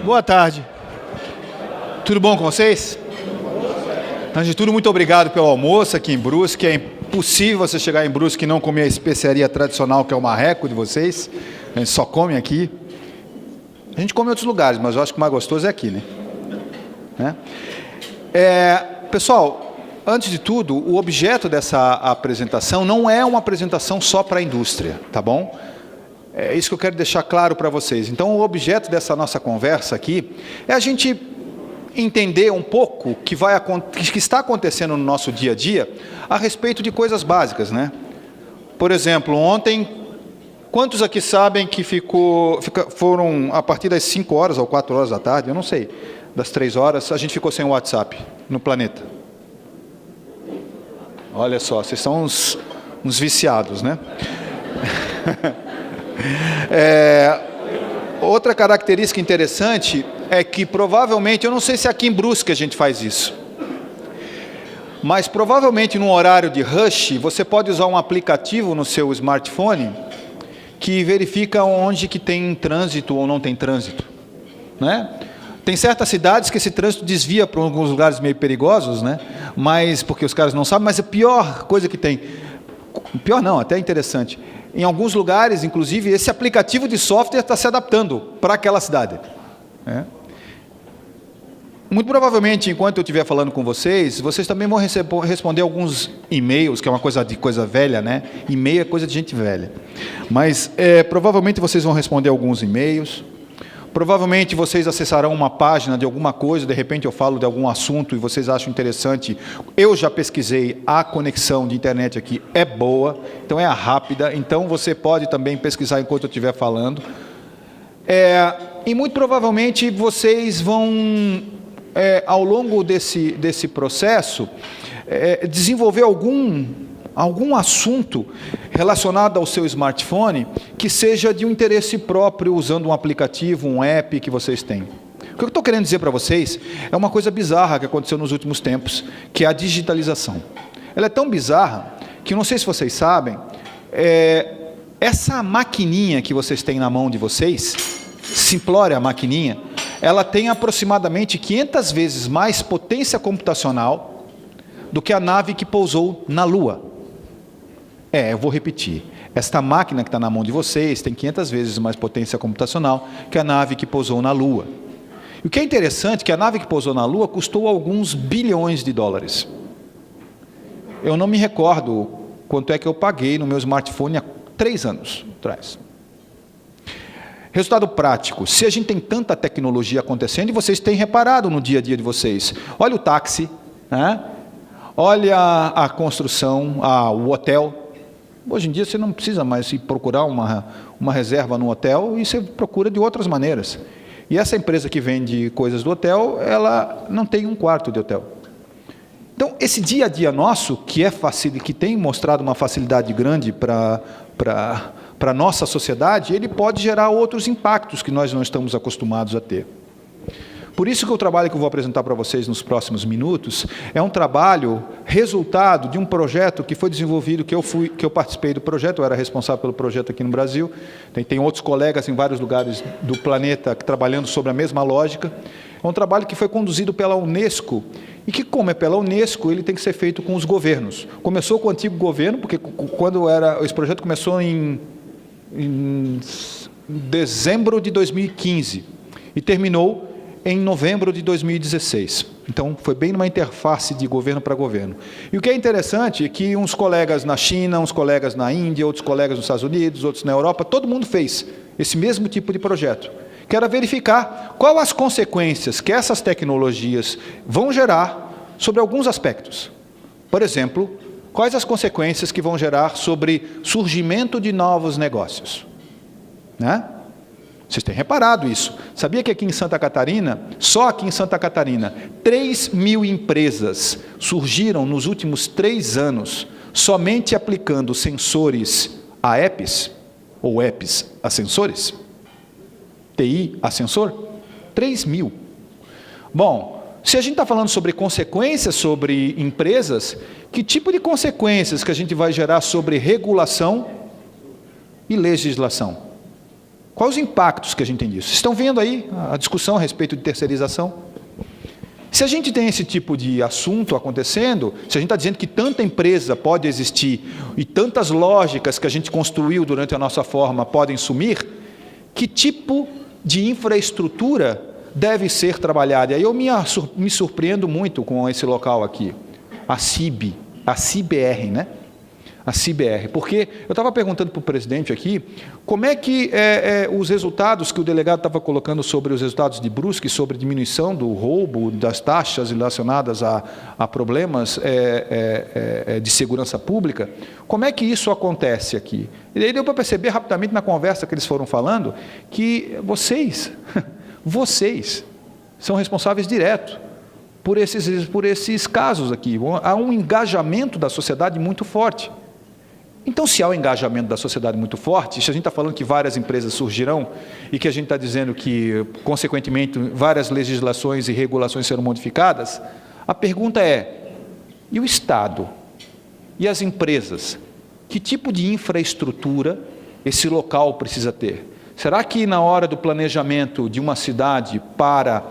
Boa tarde. Tudo bom com vocês? Antes de tudo, muito obrigado pelo almoço aqui em Brusque. É impossível você chegar em Brusque e não comer a especiaria tradicional, que é o marreco de vocês. A gente só come aqui. A gente come em outros lugares, mas eu acho que o mais gostoso é aqui, né? Pessoal, antes de tudo, o objeto dessa apresentação não é uma apresentação só para a indústria, tá bom? É isso que eu quero deixar claro para vocês. Então, o objeto dessa nossa conversa aqui é a gente entender um pouco o que está acontecendo no nosso dia a dia a respeito de coisas básicas, né? Por exemplo, ontem, quantos aqui sabem que foram a partir das 5 horas ou 4 horas da tarde, eu não sei, das 3 horas, a gente ficou sem o WhatsApp no planeta? Olha só, vocês são uns viciados, né? Outra característica interessante é que provavelmente, eu não sei se aqui em Brusque a gente faz isso, mas provavelmente no horário de rush, você pode usar um aplicativo no seu smartphone que verifica onde que tem trânsito ou não tem trânsito, né? Tem certas cidades que esse trânsito desvia para alguns lugares meio perigosos, né? Mas, porque os caras não sabem, mas a pior coisa que tem, pior não, até interessante, em alguns lugares, inclusive, esse aplicativo de software está se adaptando para aquela cidade, né? Muito provavelmente, enquanto eu estiver falando com vocês também vão responder alguns e-mails, que é uma coisa velha, né? E-mail é coisa de gente velha. Mas, provavelmente, vocês vão responder alguns e-mails. Provavelmente, vocês acessarão uma página de alguma coisa, de repente eu falo de algum assunto e vocês acham interessante. Eu já pesquisei, a conexão de internet aqui é boa, então é rápida, então você pode também pesquisar enquanto eu estiver falando. E muito provavelmente vocês vão, ao longo desse processo, desenvolver algum assunto relacionado ao seu smartphone que seja de um interesse próprio, usando um aplicativo, um app que vocês têm. O que eu estou querendo dizer para vocês é uma coisa bizarra que aconteceu nos últimos tempos, que é a digitalização. Ela é tão bizarra que, não sei se vocês sabem, essa maquininha que vocês têm na mão de vocês, simplória maquininha, ela tem aproximadamente 500 vezes mais potência computacional do que a nave que pousou na Lua. Eu vou repetir. Esta máquina que está na mão de vocês tem 500 vezes mais potência computacional que a nave que pousou na Lua. E o que é interessante é que a nave que pousou na Lua custou alguns bilhões de dólares. Eu não me recordo quanto é que eu paguei no meu smartphone há 3 anos atrás. Resultado prático, se a gente tem tanta tecnologia acontecendo, e vocês têm reparado no dia a dia de vocês, olha o táxi, né? Olha a construção, o hotel. Hoje em dia você não precisa mais ir procurar uma reserva no hotel, e você procura de outras maneiras. E essa empresa que vende coisas do hotel, ela não tem um quarto de hotel. Então, esse dia a dia nosso, que tem mostrado uma facilidade grande para a nossa sociedade, ele pode gerar outros impactos que nós não estamos acostumados a ter. Por isso que o trabalho que eu vou apresentar para vocês nos próximos minutos é um trabalho resultado de um projeto que foi desenvolvido, que eu participei do projeto, eu era responsável pelo projeto aqui no Brasil, tem outros colegas em vários lugares do planeta trabalhando sobre a mesma lógica. É um trabalho que foi conduzido pela Unesco, e que, como é pela Unesco, ele tem que ser feito com os governos. Começou com o antigo governo, porque esse projeto começou em dezembro de 2015 e terminou em novembro de 2016. Então, foi bem numa interface de governo para governo. E o que é interessante é que uns colegas na China, uns colegas na Índia, outros colegas nos Estados Unidos, outros na Europa, todo mundo fez esse mesmo tipo de projeto, que era verificar quais as consequências que essas tecnologias vão gerar sobre alguns aspectos. Por exemplo, quais as consequências que vão gerar sobre surgimento de novos negócios, né? Vocês têm reparado isso. Sabia que aqui em Santa Catarina, só aqui em Santa Catarina, 3.000 empresas surgiram nos últimos 3 anos, somente aplicando sensores a apps, ou apps a sensores? TI a sensor? 3.000. Bom, se a gente está falando sobre consequências sobre empresas, que tipo de consequências que a gente vai gerar sobre regulação e legislação? Quais os impactos que a gente tem disso? Vocês estão vendo aí a discussão a respeito de terceirização? Se a gente tem esse tipo de assunto acontecendo, se a gente está dizendo que tanta empresa pode existir e tantas lógicas que a gente construiu durante a nossa forma podem sumir, que tipo de infraestrutura deve ser trabalhada? E aí eu me surpreendo muito com esse local aqui, a CIBR, né? A CIBR, porque eu estava perguntando para o presidente aqui, como é que os resultados que o delegado estava colocando sobre os resultados de Brusque, sobre diminuição do roubo, das taxas relacionadas a problemas de segurança pública, como é que isso acontece aqui? E aí deu para perceber rapidamente na conversa que eles foram falando, que vocês são responsáveis direto por esses casos aqui. Há um engajamento da sociedade muito forte. Então, se há um engajamento da sociedade muito forte, se a gente está falando que várias empresas surgirão e que a gente está dizendo que, consequentemente, várias legislações e regulações serão modificadas, a pergunta é, e o Estado? E as empresas? Que tipo de infraestrutura esse local precisa ter? Será que na hora do planejamento de uma cidade para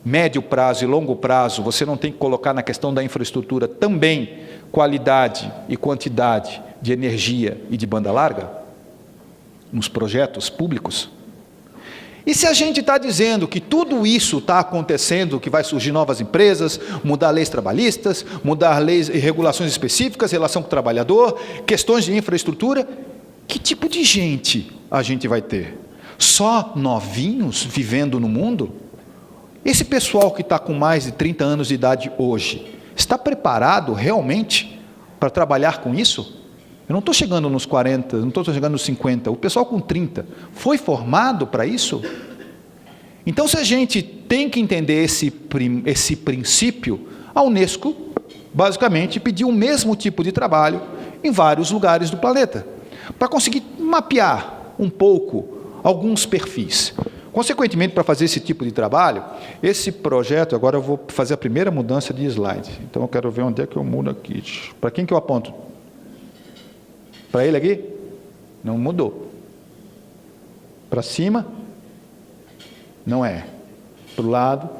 médio prazo e longo prazo, você não tem que colocar na questão da infraestrutura também qualidade e quantidade de energia e de banda larga nos projetos públicos? E se a gente está dizendo que tudo isso está acontecendo, que vai surgir novas empresas, mudar leis trabalhistas, mudar leis e regulações específicas, relação com o trabalhador, questões de infraestrutura, que tipo de gente a gente vai ter? Só novinhos vivendo no mundo? Esse pessoal que está com mais de 30 anos de idade hoje, está preparado realmente para trabalhar com isso? Eu não estou chegando nos 40, não estou chegando nos 50, o pessoal com 30 foi formado para isso? Então, se a gente tem que entender esse princípio, a Unesco, basicamente, pediu o mesmo tipo de trabalho em vários lugares do planeta, para conseguir mapear um pouco alguns perfis. Consequentemente, para fazer esse tipo de trabalho, esse projeto, agora eu vou fazer a primeira mudança de slide. Então, eu quero ver onde é que eu mudo aqui. Para quem que eu aponto? Para ele aqui? Não mudou. Para cima? Não é. Para o lado?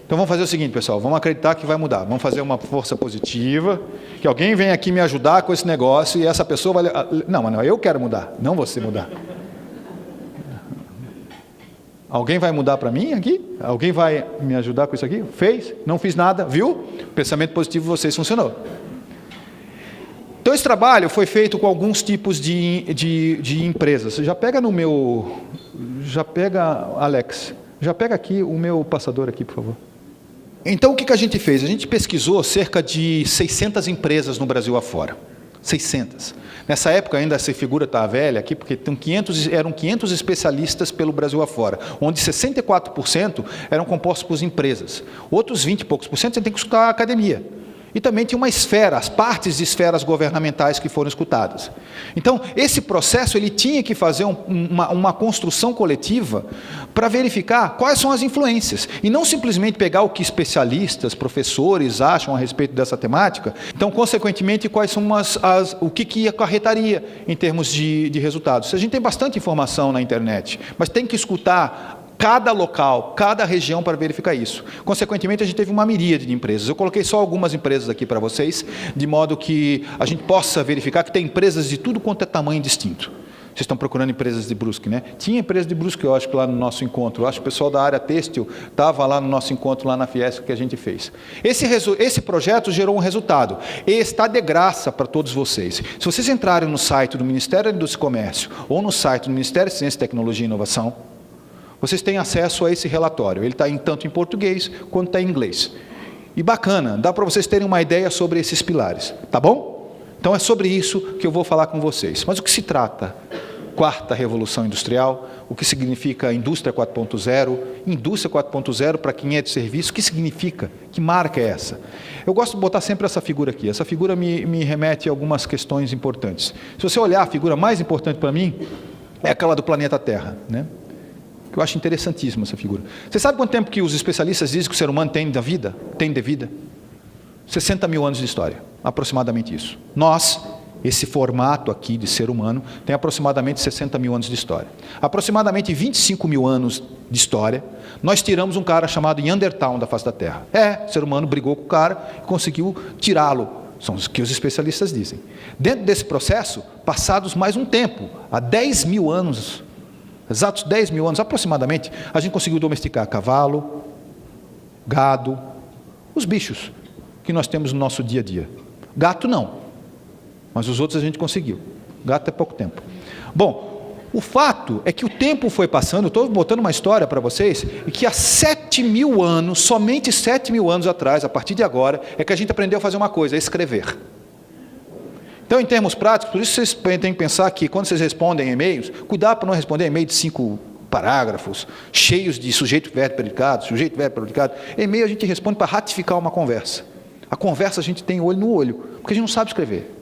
Então, vamos fazer o seguinte, pessoal. Vamos acreditar que vai mudar. Vamos fazer uma força positiva, que alguém venha aqui me ajudar com esse negócio e essa pessoa vai... Não, mas não, eu quero mudar, não você mudar. Alguém vai mudar para mim aqui? Alguém vai me ajudar com isso aqui? Fez? Não fiz nada, viu? Pensamento positivo de vocês funcionou. Então, esse trabalho foi feito com alguns tipos de empresas. Já pega no meu... Já pega, Alex, já pega aqui o meu passador aqui, por favor. Então, o que a gente fez? A gente pesquisou cerca de 600 empresas no Brasil afora. 600. Nessa época, ainda essa figura está velha aqui, porque eram 500 especialistas pelo Brasil afora, onde 64% eram compostos por empresas. Outros 20 e poucos por cento você tem que escutar a academia. E também tinha uma esfera, as partes de esferas governamentais que foram escutadas. Então, esse processo ele tinha que fazer uma construção coletiva para verificar quais são as influências. E não simplesmente pegar o que especialistas, professores acham a respeito dessa temática. Então, consequentemente, quais são o que acarretaria em termos de resultados. A gente tem bastante informação na internet, mas tem que escutar cada local, cada região para verificar isso. Consequentemente, a gente teve uma miríade de empresas. Eu coloquei só algumas empresas aqui para vocês, de modo que a gente possa verificar que tem empresas de tudo quanto é tamanho distinto. Vocês estão procurando empresas de Brusque, né? Tinha empresa de Brusque, eu acho que lá no nosso encontro. Eu acho que o pessoal da área têxtil estava lá no nosso encontro, lá na Fiesp, que a gente fez. Esse projeto gerou um resultado. E está de graça para todos vocês. Se vocês entrarem no site do Ministério da Indústria e Comércio ou no site do Ministério de Ciência, Tecnologia e Inovação, vocês têm acesso a esse relatório. Ele está tanto em português quanto está em inglês. E bacana, dá para vocês terem uma ideia sobre esses pilares. Tá bom? Então é sobre isso que eu vou falar com vocês. Mas o que se trata? Quarta Revolução Industrial, o que significa Indústria 4.0, Indústria 4.0 para quem é de serviço, o que significa? Que marca é essa? Eu gosto de botar sempre essa figura aqui. Essa figura me remete a algumas questões importantes. Se você olhar, a figura mais importante para mim é aquela do planeta Terra, né? Eu acho interessantíssima essa figura. Você sabe quanto tempo que os especialistas dizem que o ser humano tem de vida? 60 mil anos de história, aproximadamente isso. Nós esse formato aqui de ser humano, tem aproximadamente 60 mil anos de história. Aproximadamente 25 mil anos de história, nós tiramos um cara chamado Neandertal da face da Terra. O ser humano brigou com o cara e conseguiu tirá-lo. São os que os especialistas dizem. Dentro desse processo, passados mais um tempo, há 10 mil anos, exatos 10 mil anos aproximadamente, a gente conseguiu domesticar cavalo, gado, os bichos que nós temos no nosso dia a dia. Gato não. Mas os outros a gente conseguiu. Gato é pouco tempo. Bom, o fato é que o tempo foi passando, estou botando uma história para vocês, e que há 7 mil anos, somente 7 mil anos atrás, a partir de agora, é que a gente aprendeu a fazer uma coisa, a escrever. Então, em termos práticos, por isso vocês têm que pensar que, quando vocês respondem e-mails, cuidado para não responder e-mail de 5 parágrafos, cheios de sujeito, verbo, predicado, sujeito, verbo, predicado. E-mail a gente responde para ratificar uma conversa. A conversa a gente tem olho no olho, porque a gente não sabe escrever.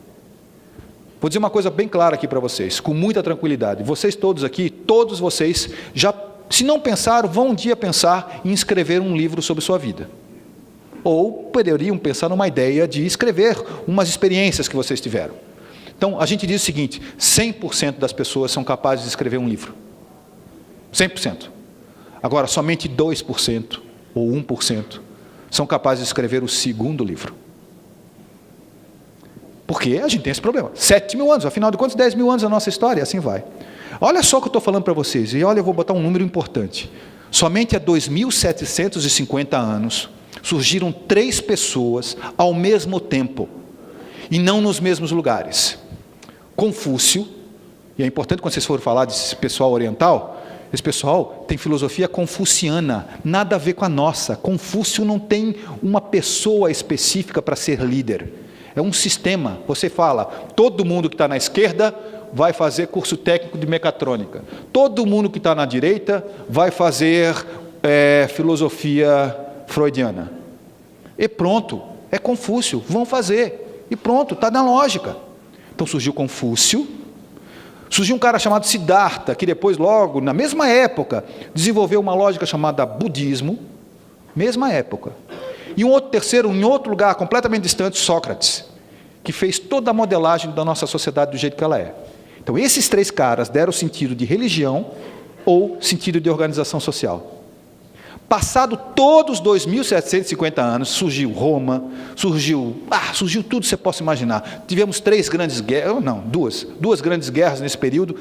Vou dizer uma coisa bem clara aqui para vocês, com muita tranquilidade. Vocês todos aqui, todos vocês, já, se não pensaram, vão um dia pensar em escrever um livro sobre sua vida. Ou poderiam pensar numa ideia de escrever umas experiências que vocês tiveram. Então, a gente diz o seguinte, 100% das pessoas são capazes de escrever um livro. 100%. Agora, somente 2% ou 1% são capazes de escrever o segundo livro. Porque a gente tem esse problema. 7 mil anos, afinal de contas, 10 mil anos é a nossa história, e assim vai. Olha só o que eu estou falando para vocês, e olha, eu vou botar um número importante. Somente há 2.750 anos, surgiram 3 pessoas ao mesmo tempo, e não nos mesmos lugares. Confúcio, e é importante quando vocês forem falar desse pessoal oriental, esse pessoal tem filosofia confuciana, nada a ver com a nossa. Confúcio não tem uma pessoa específica para ser líder. É um sistema. Você fala, todo mundo que está na esquerda vai fazer curso técnico de mecatrônica. Todo mundo que está na direita vai fazer filosofia freudiana. E pronto, é Confúcio, vão fazer. E pronto, está na lógica. Então surgiu Confúcio, surgiu um cara chamado Siddhartha, que depois, logo, na mesma época, desenvolveu uma lógica chamada budismo, mesma época. E um outro terceiro, em outro lugar completamente distante, Sócrates, que fez toda a modelagem da nossa sociedade do jeito que ela é. Então, esses 3 caras deram sentido de religião ou sentido de organização social. Passado todos 2.750 anos, surgiu Roma, surgiu tudo que você possa imaginar. Tivemos 3 grandes guerras, não, duas grandes guerras nesse período,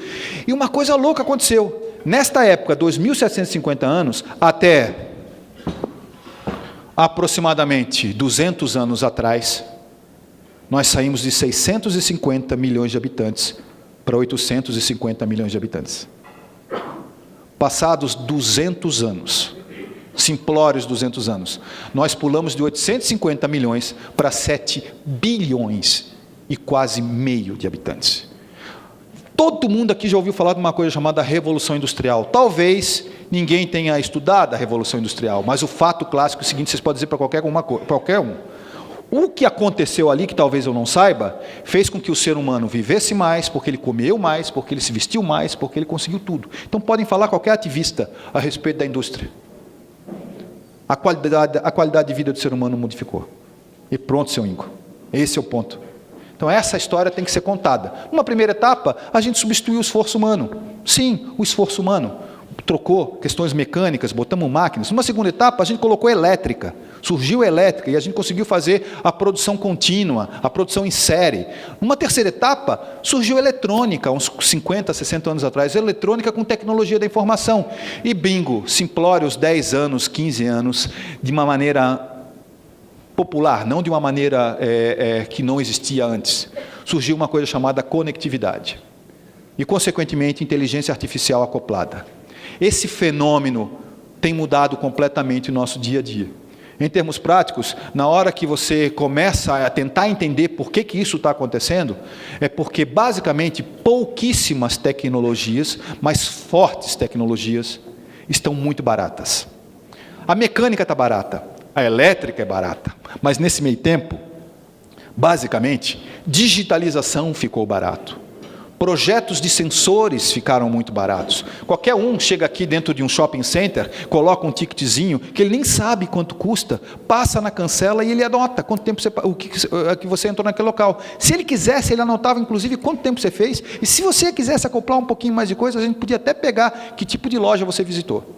e uma coisa louca aconteceu. Nesta época, 2.750 anos, até aproximadamente 200 anos atrás, nós saímos de 650 milhões de habitantes para 850 milhões de habitantes. Passados 200 anos, simplórios 200 anos, nós pulamos de 850 milhões para 7 bilhões e quase meio de habitantes. Todo mundo aqui já ouviu falar de uma coisa chamada Revolução Industrial. Talvez ninguém tenha estudado a Revolução Industrial, mas o fato clássico é o seguinte, vocês podem dizer para qualquer um. O que aconteceu ali, que talvez eu não saiba, fez com que o ser humano vivesse mais, porque ele comeu mais, porque ele se vestiu mais, porque ele conseguiu tudo. Então podem falar qualquer ativista a respeito da indústria. A qualidade de vida do ser humano modificou. E pronto, seu Ingo. Esse é o ponto. Então essa história tem que ser contada. Numa primeira etapa, a gente substituiu o esforço humano. Sim, o esforço humano. Trocou questões mecânicas, botamos máquinas. Numa segunda etapa, a gente colocou elétrica. Surgiu a elétrica e a gente conseguiu fazer a produção contínua, a produção em série. Numa terceira etapa, surgiu a eletrônica, uns 50, 60 anos atrás, a eletrônica com tecnologia da informação. E bingo, simplórios 10 anos, 15 anos, de uma maneira popular, não de uma maneira que não existia antes. Surgiu uma coisa chamada conectividade. E, consequentemente, inteligência artificial acoplada. Esse fenômeno tem mudado completamente o nosso dia a dia. Em termos práticos, na hora que você começa a tentar entender por que isso está acontecendo, é porque, basicamente, pouquíssimas tecnologias, mas fortes tecnologias, estão muito baratas. A mecânica está barata, a elétrica é barata, mas nesse meio tempo, basicamente, digitalização ficou barato. Projetos de sensores ficaram muito baratos. Qualquer um chega aqui dentro de um shopping center, coloca um ticketzinho, que ele nem sabe quanto custa, passa na cancela e ele anota quanto tempo que você entrou naquele local. Se ele quisesse, ele anotava inclusive quanto tempo você fez, e se você quisesse acoplar um pouquinho mais de coisa, a gente podia até pegar que tipo de loja você visitou.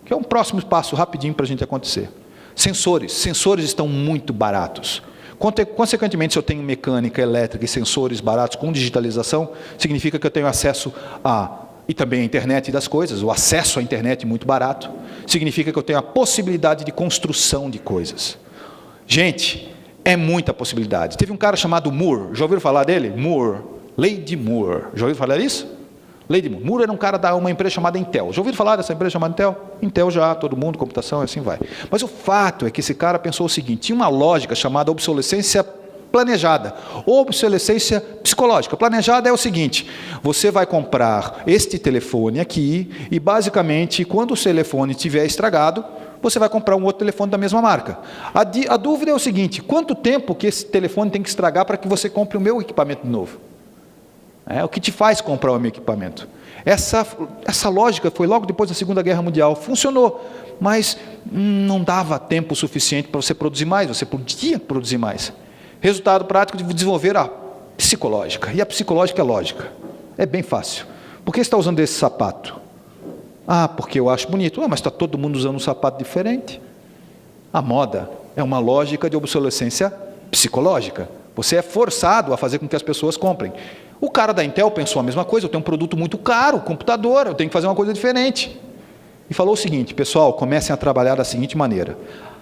Que é um próximo passo rapidinho para a gente acontecer. Sensores estão muito baratos. Consequentemente, se eu tenho mecânica, elétrica e sensores baratos com digitalização, significa que eu tenho acesso e também a internet das coisas, o acesso à internet muito barato, significa que eu tenho a possibilidade de construção de coisas. Gente, é muita possibilidade. Teve um cara chamado Moore, já ouviram falar dele? Moore, Lady Moore, já ouviram falar disso? Lady Moore. Moore era um cara de uma empresa chamada Intel. Já ouviram falar dessa empresa chamada Intel? Intel já, todo mundo, computação, e assim vai. Mas o fato é que esse cara pensou o seguinte, tinha uma lógica chamada obsolescência planejada, ou obsolescência psicológica. Planejada é o seguinte, você vai comprar este telefone aqui, e basicamente, quando o telefone estiver estragado, você vai comprar um outro telefone da mesma marca. A dúvida é o seguinte, quanto tempo que esse telefone tem que estragar para que você compre o meu equipamento novo? O que te faz comprar o meu equipamento? Essa lógica foi logo depois da Segunda Guerra Mundial. Funcionou, mas não dava tempo suficiente para você produzir mais. Você podia produzir mais. Resultado prático de desenvolver a psicológica. E a psicológica é lógica. É bem fácil. Por que você está usando esse sapato? Porque eu acho bonito. Mas está todo mundo usando um sapato diferente. A moda é uma lógica de obsolescência psicológica. Você é forçado a fazer com que as pessoas comprem. O cara da Intel pensou a mesma coisa, eu tenho um produto muito caro, computador, eu tenho que fazer uma coisa diferente. E falou o seguinte, pessoal, comecem a trabalhar da seguinte maneira.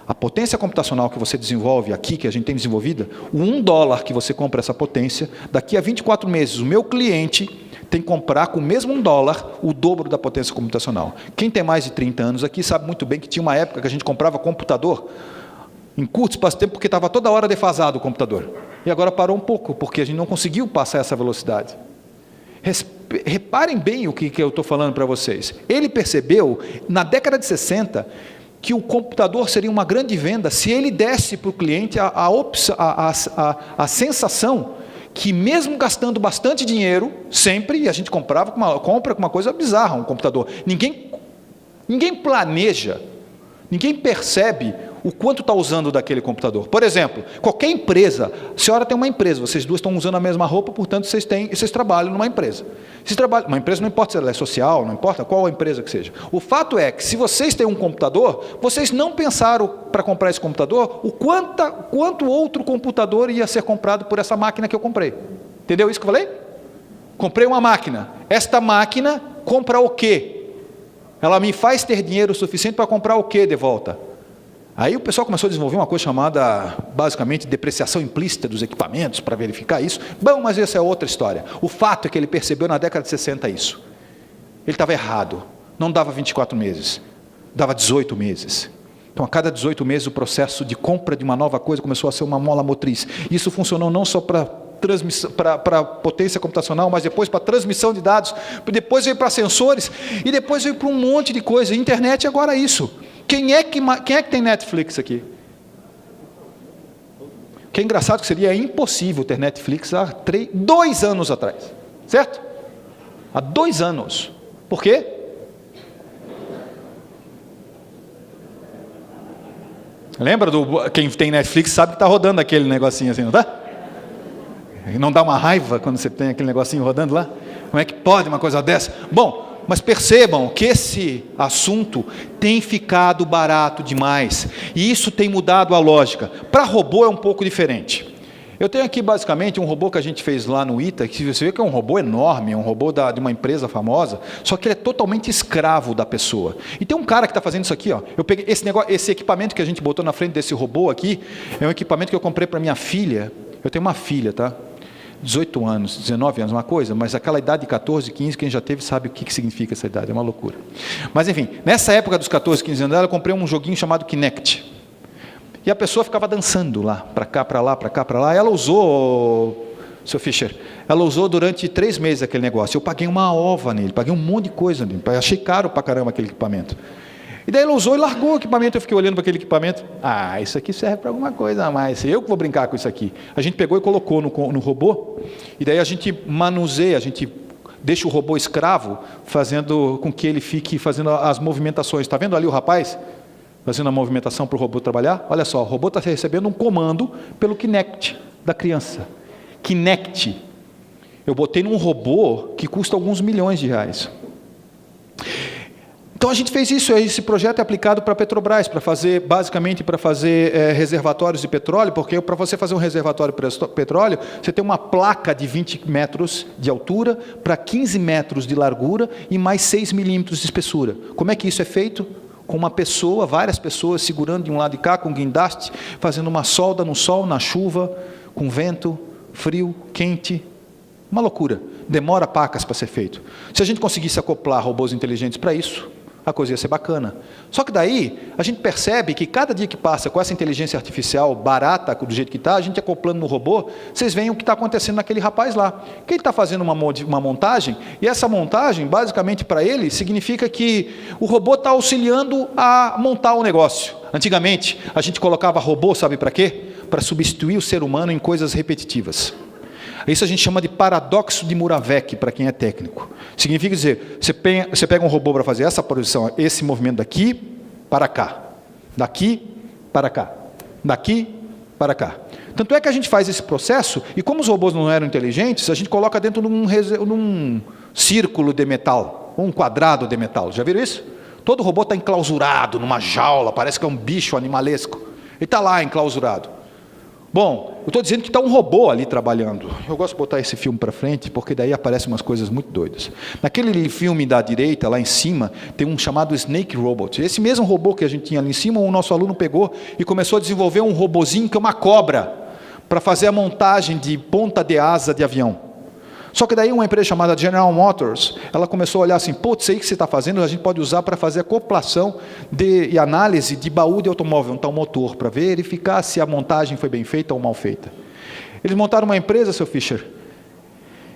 A potência computacional que você desenvolve aqui, que a gente tem desenvolvida, o $1 que você compra essa potência, daqui a 24 meses, o meu cliente tem que comprar com o mesmo $1 o dobro da potência computacional. Quem tem mais de 30 anos aqui sabe muito bem que tinha uma época que a gente comprava computador em curto espaço de tempo, porque estava toda hora defasado o computador. E agora parou um pouco, porque a gente não conseguiu passar essa velocidade. Reparem bem o que eu estou falando para vocês. Ele percebeu, na década de 60, que o computador seria uma grande venda se ele desse para o cliente a sensação que mesmo gastando bastante dinheiro, sempre, a gente compra com uma coisa bizarra, um computador. Ninguém planeja, ninguém percebe o quanto está usando daquele computador. Por exemplo, qualquer empresa, a senhora tem uma empresa, vocês duas estão usando a mesma roupa, portanto, vocês trabalham numa empresa. Uma empresa não importa se ela é social, não importa qual a empresa que seja. O fato é que, se vocês têm um computador, vocês não pensaram para comprar esse computador, quanto outro computador ia ser comprado por essa máquina que eu comprei. Entendeu isso que eu falei? Comprei uma máquina. Esta máquina compra o quê? Ela me faz ter dinheiro suficiente para comprar o quê de volta? Aí o pessoal começou a desenvolver uma coisa chamada, basicamente, depreciação implícita dos equipamentos, para verificar isso. Bom, mas essa é outra história. O fato é que ele percebeu na década de 60 isso. Ele estava errado. Não dava 24 meses, dava 18 meses. Então, a cada 18 meses, o processo de compra de uma nova coisa começou a ser uma mola motriz. Isso funcionou não só para potência computacional, mas depois para transmissão de dados, depois veio para sensores, e depois veio para um monte de coisa. Internet agora é isso. Quem é que tem Netflix aqui? Que é engraçado que seria impossível ter Netflix há 2 anos atrás. Certo? Há 2 anos. Por quê? Lembra quem tem Netflix sabe que está rodando aquele negocinho assim, não está? Não dá uma raiva quando você tem aquele negocinho rodando lá? Como é que pode uma coisa dessa? Bom, mas percebam que esse assunto tem ficado barato demais. E isso tem mudado a lógica. Para robô é um pouco diferente. Eu tenho aqui basicamente um robô que a gente fez lá no ITA, que você vê que é um robô enorme, é um robô de uma empresa famosa, só que ele é totalmente escravo da pessoa. E tem um cara que está fazendo isso aqui, ó. Eu peguei esse equipamento que a gente botou na frente desse robô aqui, é um equipamento que eu comprei para minha filha. Eu tenho uma filha, tá? 18 anos, 19 anos, uma coisa, mas aquela idade de 14, 15, quem já teve sabe o que significa essa idade, é uma loucura. Mas enfim, nessa época dos 14, 15 anos, eu comprei um joguinho chamado Kinect. E a pessoa ficava dançando lá, para cá, para lá, para cá, para lá. Ela usou, Sr. Fischer, ela usou durante 3 meses aquele negócio. Eu paguei uma ova nele, paguei um monte de coisa nele, achei caro para caramba aquele equipamento. E daí ela usou e largou o equipamento. Eu fiquei olhando para aquele equipamento. Ah, isso aqui serve para alguma coisa a mais. Eu que vou brincar com isso aqui. A gente pegou e colocou no robô. E daí a gente manuseia, a gente deixa o robô escravo, fazendo com que ele fique fazendo as movimentações. Está vendo ali o rapaz fazendo a movimentação para o robô trabalhar? Olha só, o robô está recebendo um comando pelo Kinect da criança. Kinect. Eu botei num robô que custa alguns milhões de reais. Então a gente fez isso, esse projeto é aplicado para a Petrobras, basicamente para fazer reservatórios de petróleo, porque para você fazer um reservatório de petróleo, você tem uma placa de 20 metros de altura, para 15 metros de largura e mais 6 milímetros de espessura. Como é que isso é feito? Com uma pessoa, várias pessoas segurando de um lado de cá, com guindaste, fazendo uma solda no sol, na chuva, com vento, frio, quente. Uma loucura. Demora pacas para ser feito. Se a gente conseguisse acoplar robôs inteligentes para isso, a coisa ia ser bacana. Só que daí, a gente percebe que cada dia que passa com essa inteligência artificial barata, do jeito que está, a gente acoplando no robô, vocês veem o que está acontecendo naquele rapaz lá. Que ele está fazendo uma montagem, e essa montagem, basicamente para ele, significa que o robô está auxiliando a montar o negócio. Antigamente, a gente colocava robô, sabe para quê? Para substituir o ser humano em coisas repetitivas. Isso a gente chama de paradoxo de Moravec, para quem é técnico. Significa dizer, você pega um robô para fazer essa posição, esse movimento daqui para cá, daqui para cá, daqui para cá. Tanto é que a gente faz esse processo, e como os robôs não eram inteligentes, a gente coloca dentro de um círculo de metal, ou um quadrado de metal. Já viram isso? Todo robô está enclausurado numa jaula, parece que é um bicho animalesco. Ele está lá enclausurado. Bom, eu estou dizendo que está um robô ali trabalhando. Eu gosto de botar esse filme para frente, porque daí aparecem umas coisas muito doidas. Naquele filme da direita, lá em cima, tem um chamado Snake Robot. Esse mesmo robô que a gente tinha ali em cima, o nosso aluno pegou e começou a desenvolver um robozinho que é uma cobra, para fazer a montagem de ponta de asa de avião. Só que daí uma empresa chamada General Motors, ela começou a olhar assim, pô, isso aí que você está fazendo, a gente pode usar para fazer acoplação e análise de baú de automóvel, um tal motor, para verificar se a montagem foi bem feita ou mal feita. Eles montaram uma empresa, seu Fischer,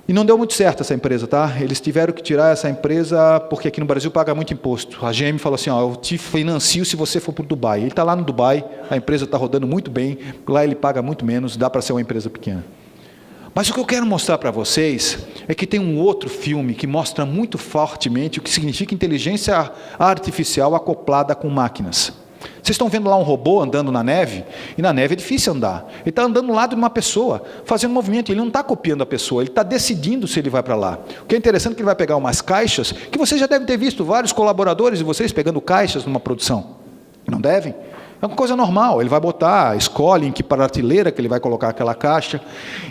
e não deu muito certo essa empresa, tá? Eles tiveram que tirar essa empresa, porque aqui no Brasil paga muito imposto. A GM falou assim, ó, eu te financio se você for para o Dubai. Ele está lá no Dubai, a empresa está rodando muito bem, lá ele paga muito menos, dá para ser uma empresa pequena. Mas o que eu quero mostrar para vocês é que tem um outro filme que mostra muito fortemente o que significa inteligência artificial acoplada com máquinas. Vocês estão vendo lá um robô andando na neve, e na neve é difícil andar. Ele está andando do lado de uma pessoa, fazendo um movimento, ele não está copiando a pessoa, ele está decidindo se ele vai para lá. O que é interessante é que ele vai pegar umas caixas, que vocês já devem ter visto vários colaboradores de vocês pegando caixas numa produção. Não devem? É uma coisa normal, ele vai botar, escolhe em que prateleira que ele vai colocar aquela caixa,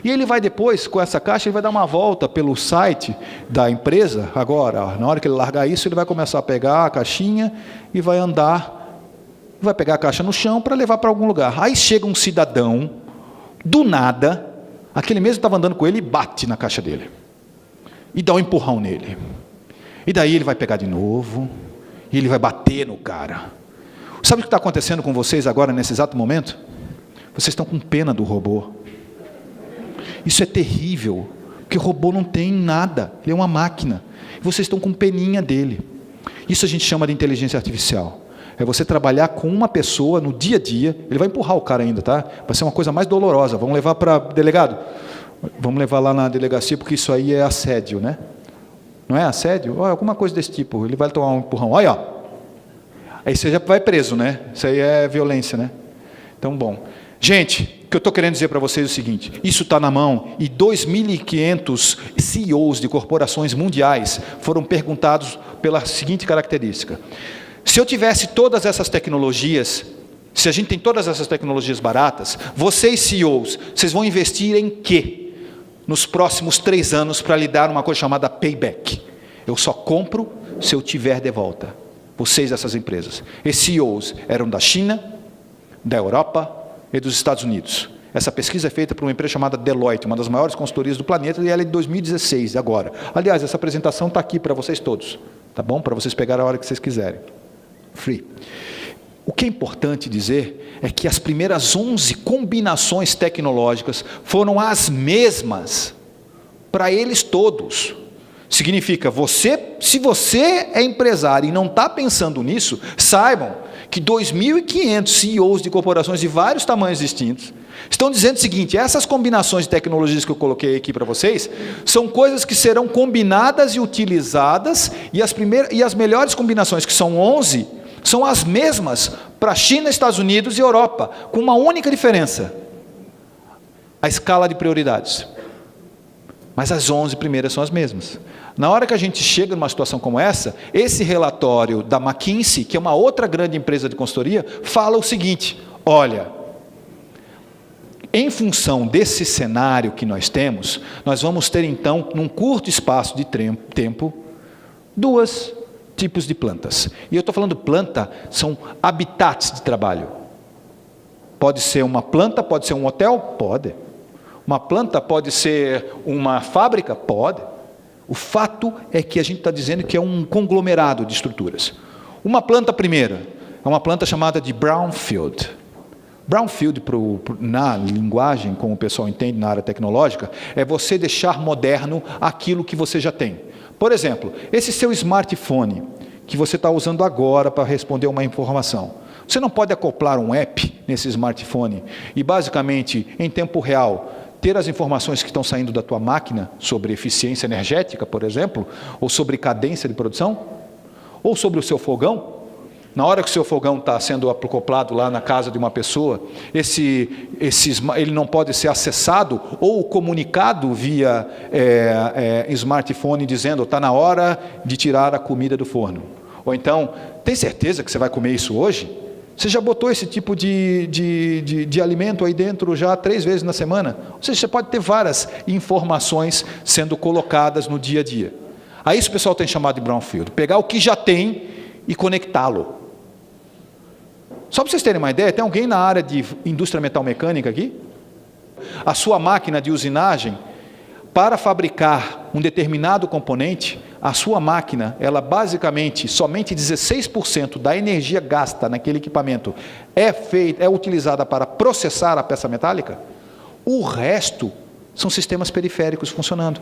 e ele vai depois, com essa caixa, ele vai dar uma volta pelo site da empresa. Agora, na hora que ele largar isso, ele vai começar a pegar a caixinha e vai andar, vai pegar a caixa no chão para levar para algum lugar. Aí chega um cidadão, do nada, aquele mesmo que estava andando com ele, e bate na caixa dele, e dá um empurrão nele. E daí ele vai pegar de novo, e ele vai bater no cara. Sabe o que está acontecendo com vocês agora, nesse exato momento? Vocês estão com pena do robô. Isso é terrível, porque o robô não tem nada, ele é uma máquina. E vocês estão com peninha dele. Isso a gente chama de inteligência artificial. É você trabalhar com uma pessoa no dia a dia, ele vai empurrar o cara ainda, tá? Vai ser uma coisa mais dolorosa. Vamos levar para delegado? Vamos levar lá na delegacia, porque isso aí é assédio, né? Não é assédio? Oh, alguma coisa desse tipo, ele vai tomar um empurrão. Olha, ó. Aí você já vai preso, né? Isso aí é violência, né? Então, bom. Gente, o que eu estou querendo dizer para vocês é o seguinte, isso está na mão, e 2.500 CEOs de corporações mundiais foram perguntados pela seguinte característica. Se eu tivesse todas essas tecnologias, se a gente tem todas essas tecnologias baratas, vocês CEOs, vocês vão investir em quê? Nos próximos 3 anos para lhe dar uma coisa chamada payback. Eu só compro se eu tiver de volta. Vocês, essas empresas. Esses CEOs eram da China, da Europa e dos Estados Unidos. Essa pesquisa é feita por uma empresa chamada Deloitte, uma das maiores consultorias do planeta, e ela é de 2016, agora. Aliás, essa apresentação está aqui para vocês todos, tá bom? Para vocês pegarem a hora que vocês quiserem. Free. O que é importante dizer é que as primeiras 11 combinações tecnológicas foram as mesmas para eles todos. Significa, se você é empresário e não está pensando nisso, saibam que 2.500 CEOs de corporações de vários tamanhos distintos estão dizendo o seguinte: essas combinações de tecnologias que eu coloquei aqui para vocês são coisas que serão combinadas e utilizadas, e as melhores combinações, que são 11, são as mesmas para China, Estados Unidos e Europa, com uma única diferença: a escala de prioridades. Mas as 11 primeiras são as mesmas. Na hora que a gente chega numa situação como essa, esse relatório da McKinsey, que é uma outra grande empresa de consultoria, fala o seguinte: olha, em função desse cenário que nós temos, nós vamos ter então, num curto espaço de tempo, 2 tipos de plantas. E eu estou falando planta, são habitats de trabalho. Pode ser uma planta, pode ser um hotel? Pode. Uma planta pode ser uma fábrica? Pode. O fato é que a gente está dizendo que é um conglomerado de estruturas. Uma planta primeira, é uma planta chamada de brownfield. Brownfield, na linguagem, como o pessoal entende na área tecnológica, é você deixar moderno aquilo que você já tem. Por exemplo, esse seu smartphone, que você está usando agora para responder uma informação. Você não pode acoplar um app nesse smartphone e, basicamente, em tempo real, ter as informações que estão saindo da tua máquina sobre eficiência energética, por exemplo, ou sobre cadência de produção, ou sobre o seu fogão. Na hora que o seu fogão está sendo acoplado lá na casa de uma pessoa, ele não pode ser acessado ou comunicado via smartphone dizendo: está na hora de tirar a comida do forno. Ou então, tem certeza que você vai comer isso hoje? Você já botou esse tipo de alimento aí dentro já 3 vezes na semana? Ou seja, você pode ter várias informações sendo colocadas no dia a dia. Aí isso o pessoal tem chamado de brownfield. Pegar o que já tem e conectá-lo. Só para vocês terem uma ideia, tem alguém na área de indústria metalmecânica aqui? A sua máquina de usinagem, para fabricar um determinado componente, a sua máquina, ela basicamente, somente 16% da energia gasta naquele equipamento é utilizada para processar a peça metálica. O resto são sistemas periféricos funcionando.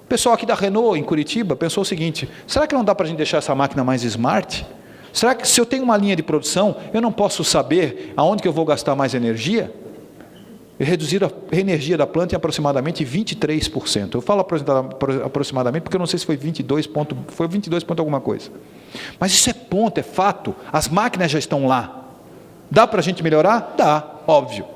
O pessoal aqui da Renault, em Curitiba, pensou o seguinte: será que não dá para a gente deixar essa máquina mais smart? Será que, se eu tenho uma linha de produção, eu não posso saber aonde que eu vou gastar mais energia? E reduzir a energia da planta em aproximadamente 23%. Eu falo aproximadamente porque eu não sei se foi 22 ponto, foi 22 ponto alguma coisa. Mas isso é ponto, é fato. As máquinas já estão lá. Dá para a gente melhorar? Dá, óbvio.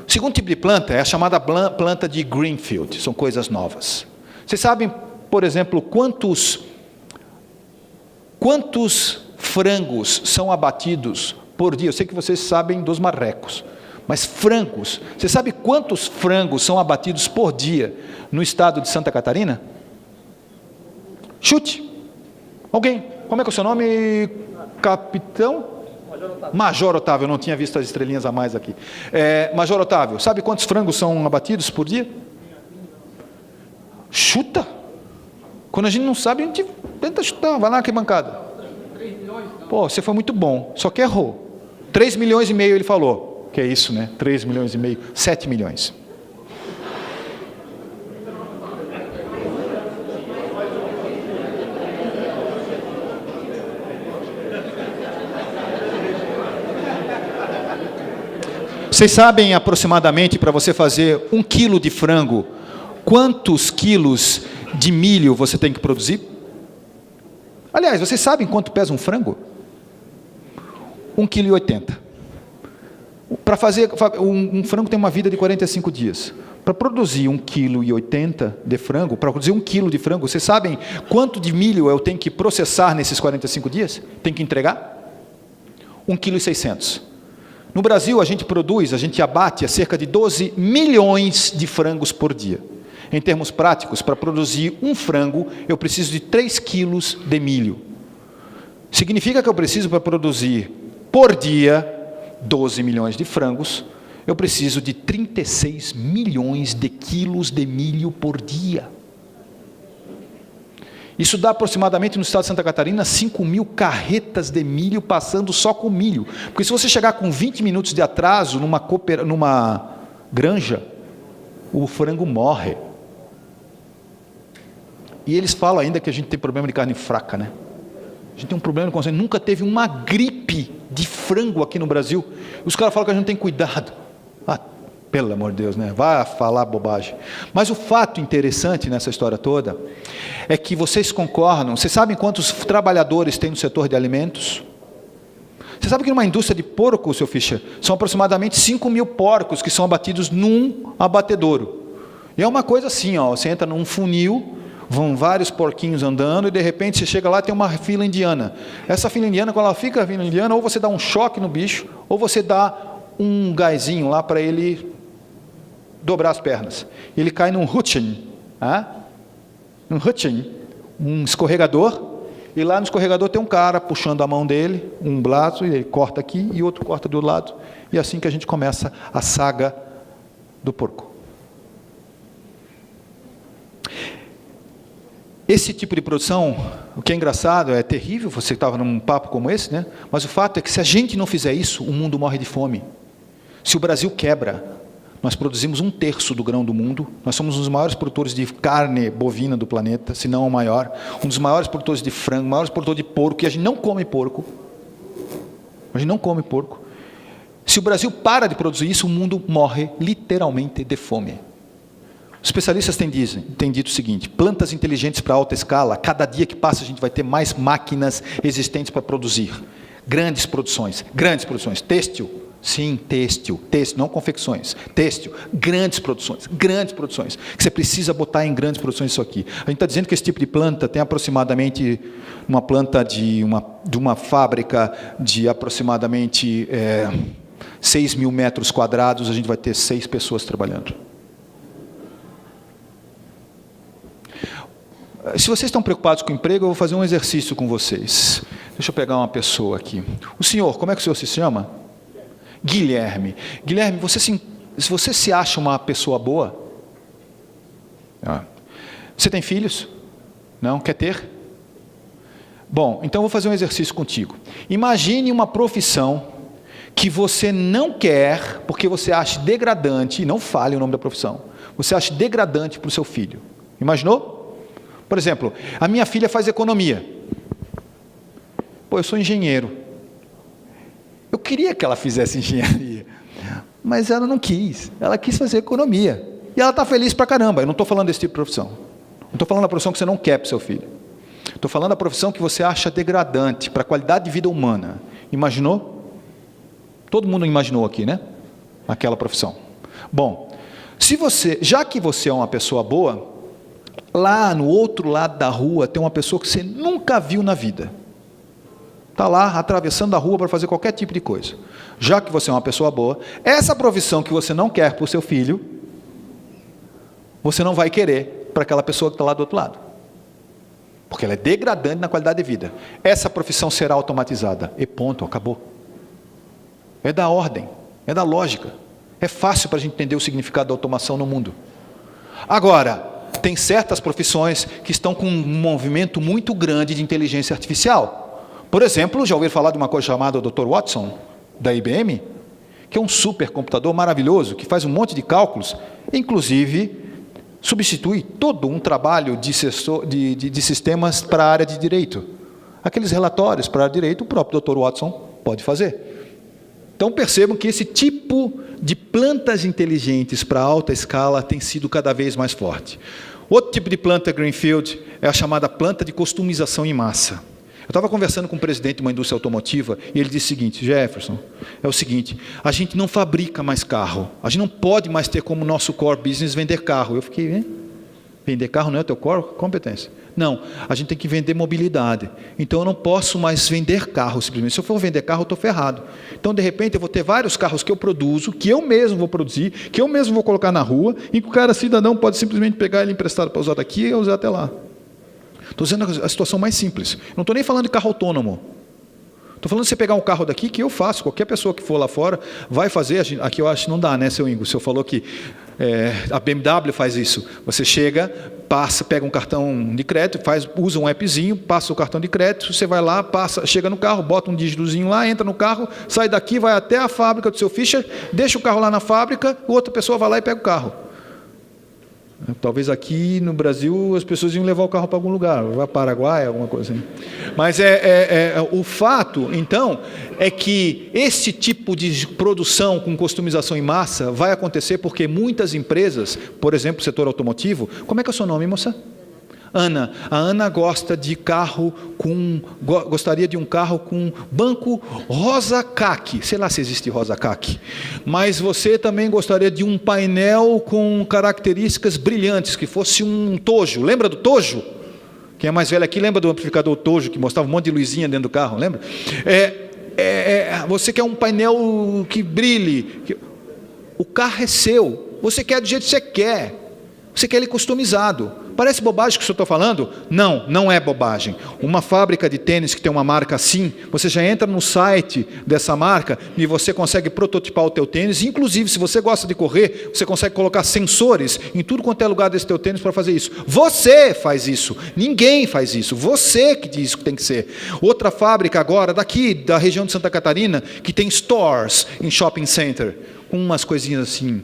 O segundo tipo de planta é a chamada planta de greenfield. São coisas novas. Vocês sabem, por exemplo, quantos frangos são abatidos por dia? Eu sei que vocês sabem dos marrecos. Mas frangos, você sabe quantos frangos são abatidos por dia no estado de Santa Catarina? Chute. Alguém. Como é que é o seu nome, capitão? Major Otávio. Eu não tinha visto as estrelinhas a mais aqui. Major Otávio, sabe quantos frangos são abatidos por dia? Chuta. Quando a gente não sabe, a gente tenta chutar. Vai lá, que bancada. 3 milhões. Pô, você foi muito bom, só que errou. 3,5 milhões ele falou. Que é isso, né? 3,5 milhões, 7 milhões. Vocês sabem aproximadamente, para você fazer 1 quilo de frango, quantos quilos de milho você tem que produzir? Aliás, vocês sabem quanto pesa um frango? 1,80 kg. Para fazer, um frango tem uma vida de 45 dias. Para produzir 1,80 kg de frango, para produzir 1 quilo de frango, vocês sabem quanto de milho eu tenho que processar nesses 45 dias? Tem que entregar? 1,6 kg. No Brasil, a gente abate cerca de 12 milhões de frangos por dia. Em termos práticos, para produzir um frango, eu preciso de 3 quilos de milho. Significa que eu preciso, para produzir por dia 12 milhões de frangos, eu preciso de 36 milhões de quilos de milho por dia. Isso dá aproximadamente, no estado de Santa Catarina, 5.000 carretas de milho passando só com milho. Porque se você chegar com 20 minutos de atraso numa granja, o frango morre. E eles falam ainda que a gente tem problema de carne fraca, né? A gente tem um problema com nunca teve uma gripe de frango aqui no Brasil. Os caras falam que a gente tem cuidado. Pelo amor de Deus, né? Vai falar bobagem. Mas o fato interessante nessa história toda é que vocês concordam. Vocês sabem quantos trabalhadores tem no setor de alimentos? Você sabe que numa indústria de porco, seu Fischer, são aproximadamente 5.000 porcos que são abatidos num abatedouro. E é uma coisa assim, ó, você entra num funil, vão vários porquinhos andando e de repente você chega lá e tem uma fila indiana. Essa fila indiana, quando ela fica a fila indiana, ou você dá um choque no bicho, ou você dá um gásinho lá para ele dobrar as pernas. Ele cai num hutchen, um escorregador, e lá no escorregador tem um cara puxando a mão dele, um braço, e ele corta aqui e outro corta do outro lado, e é assim que a gente começa a saga do porco. Esse tipo de produção, o que é engraçado, é terrível, você estava num papo como esse, né? Mas o fato é que se a gente não fizer isso, o mundo morre de fome. Se o Brasil quebra, nós produzimos 1/3 do grão do mundo, nós somos um dos maiores produtores de carne bovina do planeta, se não o maior, um dos maiores produtores de frango, maiores produtores de porco, e a gente não come porco. A gente não come porco. Se o Brasil para de produzir isso, o mundo morre literalmente de fome. Os especialistas têm dito o seguinte: plantas inteligentes para alta escala, cada dia que passa a gente vai ter mais máquinas existentes para produzir. Grandes produções, têxtil, sim, têxtil, não confecções, têxtil, grandes produções, que você precisa botar em grandes produções isso aqui. A gente está dizendo que esse tipo de planta tem aproximadamente, uma planta de uma fábrica de aproximadamente 6.000 metros quadrados, a gente vai ter 6 pessoas trabalhando. Se vocês estão preocupados com o emprego, eu vou fazer um exercício com vocês. Deixa eu pegar uma pessoa aqui. O senhor, como é que o senhor se chama? Guilherme. Guilherme, se você se acha uma pessoa boa? Você tem filhos? Não? Quer ter? Bom, então eu vou fazer um exercício contigo. Imagine uma profissão que você não quer, porque você acha degradante, e não fale o nome da profissão, você acha degradante para o seu filho. Imaginou? Por exemplo, a minha filha faz economia. Eu sou engenheiro. Eu queria que ela fizesse engenharia, mas ela não quis. Ela quis fazer economia. E ela está feliz pra caramba. Eu não estou falando desse tipo de profissão. Não estou falando da profissão que você não quer para o seu filho. Estou falando da profissão que você acha degradante para a qualidade de vida humana. Imaginou? Todo mundo imaginou aqui, né? Aquela profissão. Bom, já que você é uma pessoa boa, lá no outro lado da rua tem uma pessoa que você nunca viu na vida. Está lá atravessando a rua para fazer qualquer tipo de coisa. Já que você é uma pessoa boa, essa profissão que você não quer para o seu filho, você não vai querer para aquela pessoa que está lá do outro lado. Porque ela é degradante na qualidade de vida. Essa profissão será automatizada. E ponto, acabou. É da ordem, é da lógica. É fácil para a gente entender o significado da automação no mundo. Agora, tem certas profissões que estão com um movimento muito grande de inteligência artificial. Por exemplo, já ouviram falar de uma coisa chamada Dr. Watson, da IBM, que é um supercomputador maravilhoso, que faz um monte de cálculos, inclusive substitui todo um trabalho de sistemas para a área de direito. Aqueles relatórios para a área de direito, o próprio Dr. Watson pode fazer. Então percebam que esse tipo de plantas inteligentes para alta escala tem sido cada vez mais forte. Outro tipo de planta Greenfield é a chamada planta de customização em massa. Eu estava conversando com o presidente de uma indústria automotiva e ele disse o seguinte: Jefferson, é o seguinte, a gente não fabrica mais carro, a gente não pode mais ter como nosso core business vender carro. Eu fiquei, vender carro não é o teu core competência? Não, a gente tem que vender mobilidade. Então eu não posso mais vender carro simplesmente. Se eu for vender carro, eu estou ferrado. Então de repente eu vou ter vários carros que eu produzo, que eu mesmo vou produzir, que eu mesmo vou colocar na rua, e que o cara cidadão pode simplesmente pegar ele emprestado para usar daqui e usar até lá. Estou dizendo a situação mais simples. Não estou nem falando de carro autônomo. Estou falando de você pegar um carro daqui, que eu faço. Qualquer pessoa que for lá fora vai fazer. Aqui eu acho que não dá, né, seu Ingo? O senhor falou que a BMW faz isso. Você chega, pega um cartão de crédito, usa um appzinho, passa o cartão de crédito, você vai lá, chega no carro, bota um dígitozinho lá, entra no carro, sai daqui, vai até a fábrica do seu Fischer, deixa o carro lá na fábrica, outra pessoa vai lá e pega o carro. Talvez aqui no Brasil as pessoas iam levar o carro para algum lugar, vai para Paraguai, alguma coisa assim. Mas o fato, então, é que esse tipo de produção com customização em massa vai acontecer porque muitas empresas, por exemplo, o setor automotivo, como é que é o seu nome, moça? Ana. A Ana gosta de carro gostaria de um carro com banco rosa caqui. Sei lá se existe rosa caqui. Mas você também gostaria de um painel com características brilhantes, que fosse um Tojo. Lembra do Tojo? Quem é mais velho aqui lembra do amplificador Tojo, que mostrava um monte de luzinha dentro do carro, lembra? Você quer um painel que brilhe. O carro é seu. Você quer do jeito que você quer. Você quer ele customizado. Parece bobagem o que eu estou falando? Não, não é bobagem. Uma fábrica de tênis que tem uma marca assim, você já entra no site dessa marca e você consegue prototipar o teu tênis. Inclusive, se você gosta de correr, você consegue colocar sensores em tudo quanto é lugar desse teu tênis para fazer isso. Você faz isso. Ninguém faz isso. Você que diz que tem que ser. Outra fábrica agora, daqui da região de Santa Catarina, que tem stores em shopping center, com umas coisinhas assim,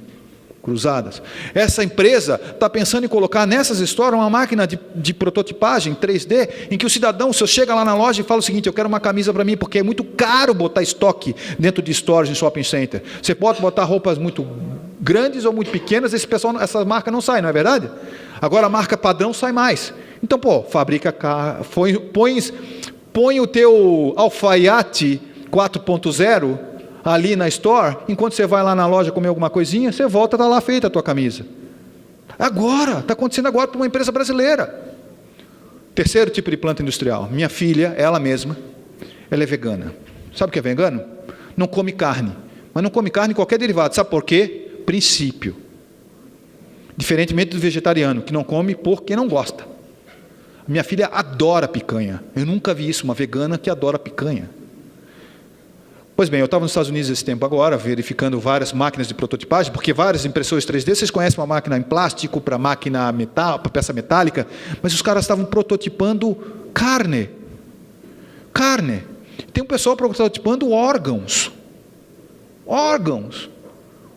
cruzadas. Essa empresa está pensando em colocar nessas stores uma máquina de prototipagem 3D, em que o cidadão, se eu chega lá na loja e fala o seguinte, eu quero uma camisa para mim, porque é muito caro botar estoque dentro de stores em shopping center. Você pode botar roupas muito grandes ou muito pequenas, essa marca não sai, não é verdade? Agora a marca padrão sai mais. Então, fabrica carro, põe o teu alfaiate 4.0 ali na store, enquanto você vai lá na loja comer alguma coisinha, você volta, está lá feita a tua camisa. Agora, está acontecendo agora para uma empresa brasileira. Terceiro tipo de planta industrial. Minha filha, ela mesma, ela é vegana. Sabe o que é vegano? Não come carne. Mas não come carne em qualquer derivado. Sabe por quê? Princípio. Diferentemente do vegetariano, que não come porque não gosta. Minha filha adora picanha. Eu nunca vi isso, uma vegana que adora picanha. Pois bem, eu estava nos Estados Unidos esse tempo agora, verificando várias máquinas de prototipagem, porque várias impressoras 3D, vocês conhecem uma máquina em plástico para máquina metal, para peça metálica, mas os caras estavam prototipando carne. Carne. Tem um pessoal prototipando órgãos. Órgãos.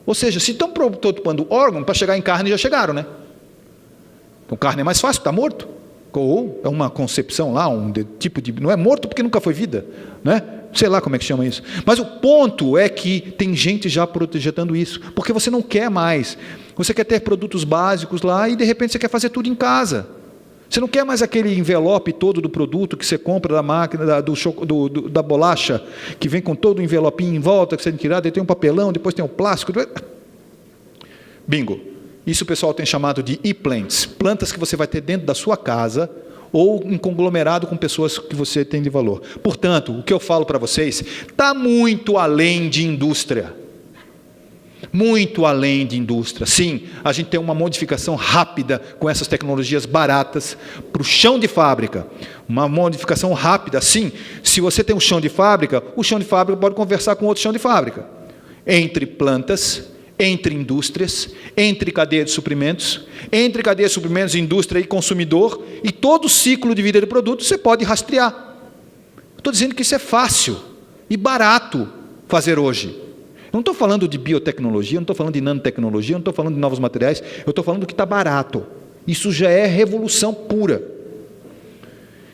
Ou seja, se estão prototipando órgão, para chegar em carne já chegaram, né? Então carne é mais fácil, está morto. Ou é uma concepção lá, tipo de... Não é morto porque nunca foi vida, né? Sei lá como é que chama isso. Mas o ponto é que tem gente já projetando isso, porque você não quer mais. Você quer ter produtos básicos lá e de repente você quer fazer tudo em casa. Você não quer mais aquele envelope todo do produto que você compra da máquina, da bolacha, que vem com todo o envelopinho em volta, que você tem que tirar, daí tem um papelão, depois tem o plástico. Bingo. Isso o pessoal tem chamado de e-plants, plantas que você vai ter dentro da sua casa, ou um conglomerado com pessoas que você tem de valor. Portanto, o que eu falo para vocês está muito além de indústria. Muito além de indústria. Sim, a gente tem uma modificação rápida com essas tecnologias baratas para o chão de fábrica. Uma modificação rápida. Sim, se você tem um chão de fábrica, o chão de fábrica pode conversar com outro chão de fábrica. Entre plantas, entre indústrias, entre cadeia de suprimentos, indústria e consumidor, e todo o ciclo de vida do produto você pode rastrear. Estou dizendo que isso é fácil e barato fazer hoje. Eu não estou falando de biotecnologia, não estou falando de nanotecnologia, não estou falando de novos materiais, eu estou falando que está barato. Isso já é revolução pura.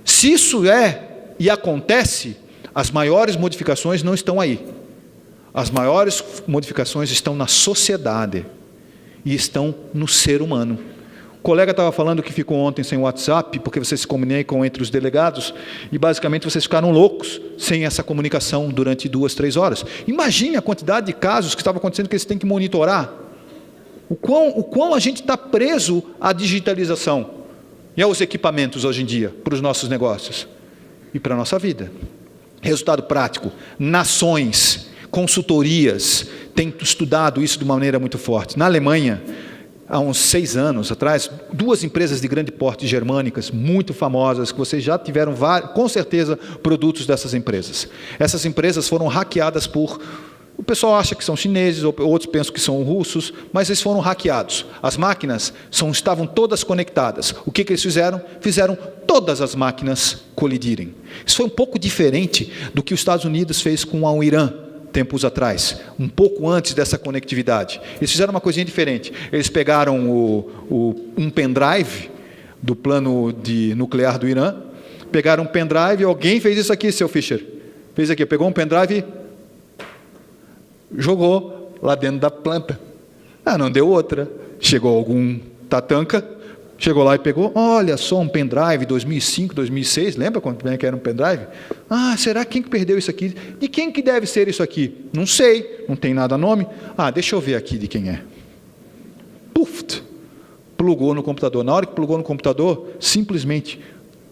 Se isso é e acontece, as maiores modificações não estão aí. As maiores modificações estão na sociedade e estão no ser humano. O colega estava falando que ficou ontem sem WhatsApp, porque vocês se comunicam entre os delegados, e basicamente vocês ficaram loucos sem essa comunicação durante 2, 3 horas. Imagine a quantidade de casos que estavam acontecendo que eles têm que monitorar. O quão a gente está preso à digitalização e aos equipamentos hoje em dia, para os nossos negócios e para a nossa vida. Resultado prático, nações, consultorias têm estudado isso de uma maneira muito forte. Na Alemanha, há uns 6 anos atrás, 2 empresas de grande porte germânicas, muito famosas, que vocês já tiveram, com certeza, produtos dessas empresas. Essas empresas foram hackeadas por... O pessoal acha que são chineses, outros pensam que são russos, mas eles foram hackeados. As máquinas estavam todas conectadas. O que eles fizeram? Fizeram todas as máquinas colidirem. Isso foi um pouco diferente do que os Estados Unidos fez com o Irã, tempos atrás, um pouco antes dessa conectividade. Eles fizeram uma coisinha diferente. Eles pegaram um pendrive do plano nuclear do Irã, pegaram um pendrive, alguém fez isso aqui, seu Fischer. Fez aqui, pegou um pendrive, jogou lá dentro da planta. Não deu outra. Chegou algum tatanca, chegou lá e pegou, olha só, um pendrive 2005, 2006, lembra quando que era um pendrive? Será quem que perdeu isso aqui? De quem que deve ser isso aqui? Não sei, não tem nada nome. Deixa eu ver aqui de quem é. Puf! Plugou no computador. Na hora que plugou no computador, simplesmente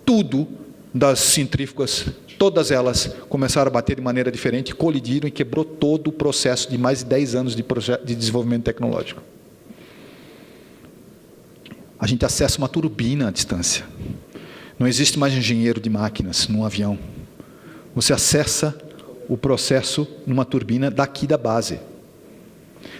tudo das centrífugas, todas elas começaram a bater de maneira diferente, colidiram e quebrou todo o processo de mais de 10 anos de desenvolvimento tecnológico. A gente acessa uma turbina à distância. Não existe mais engenheiro de máquinas num avião. Você acessa o processo numa turbina daqui da base.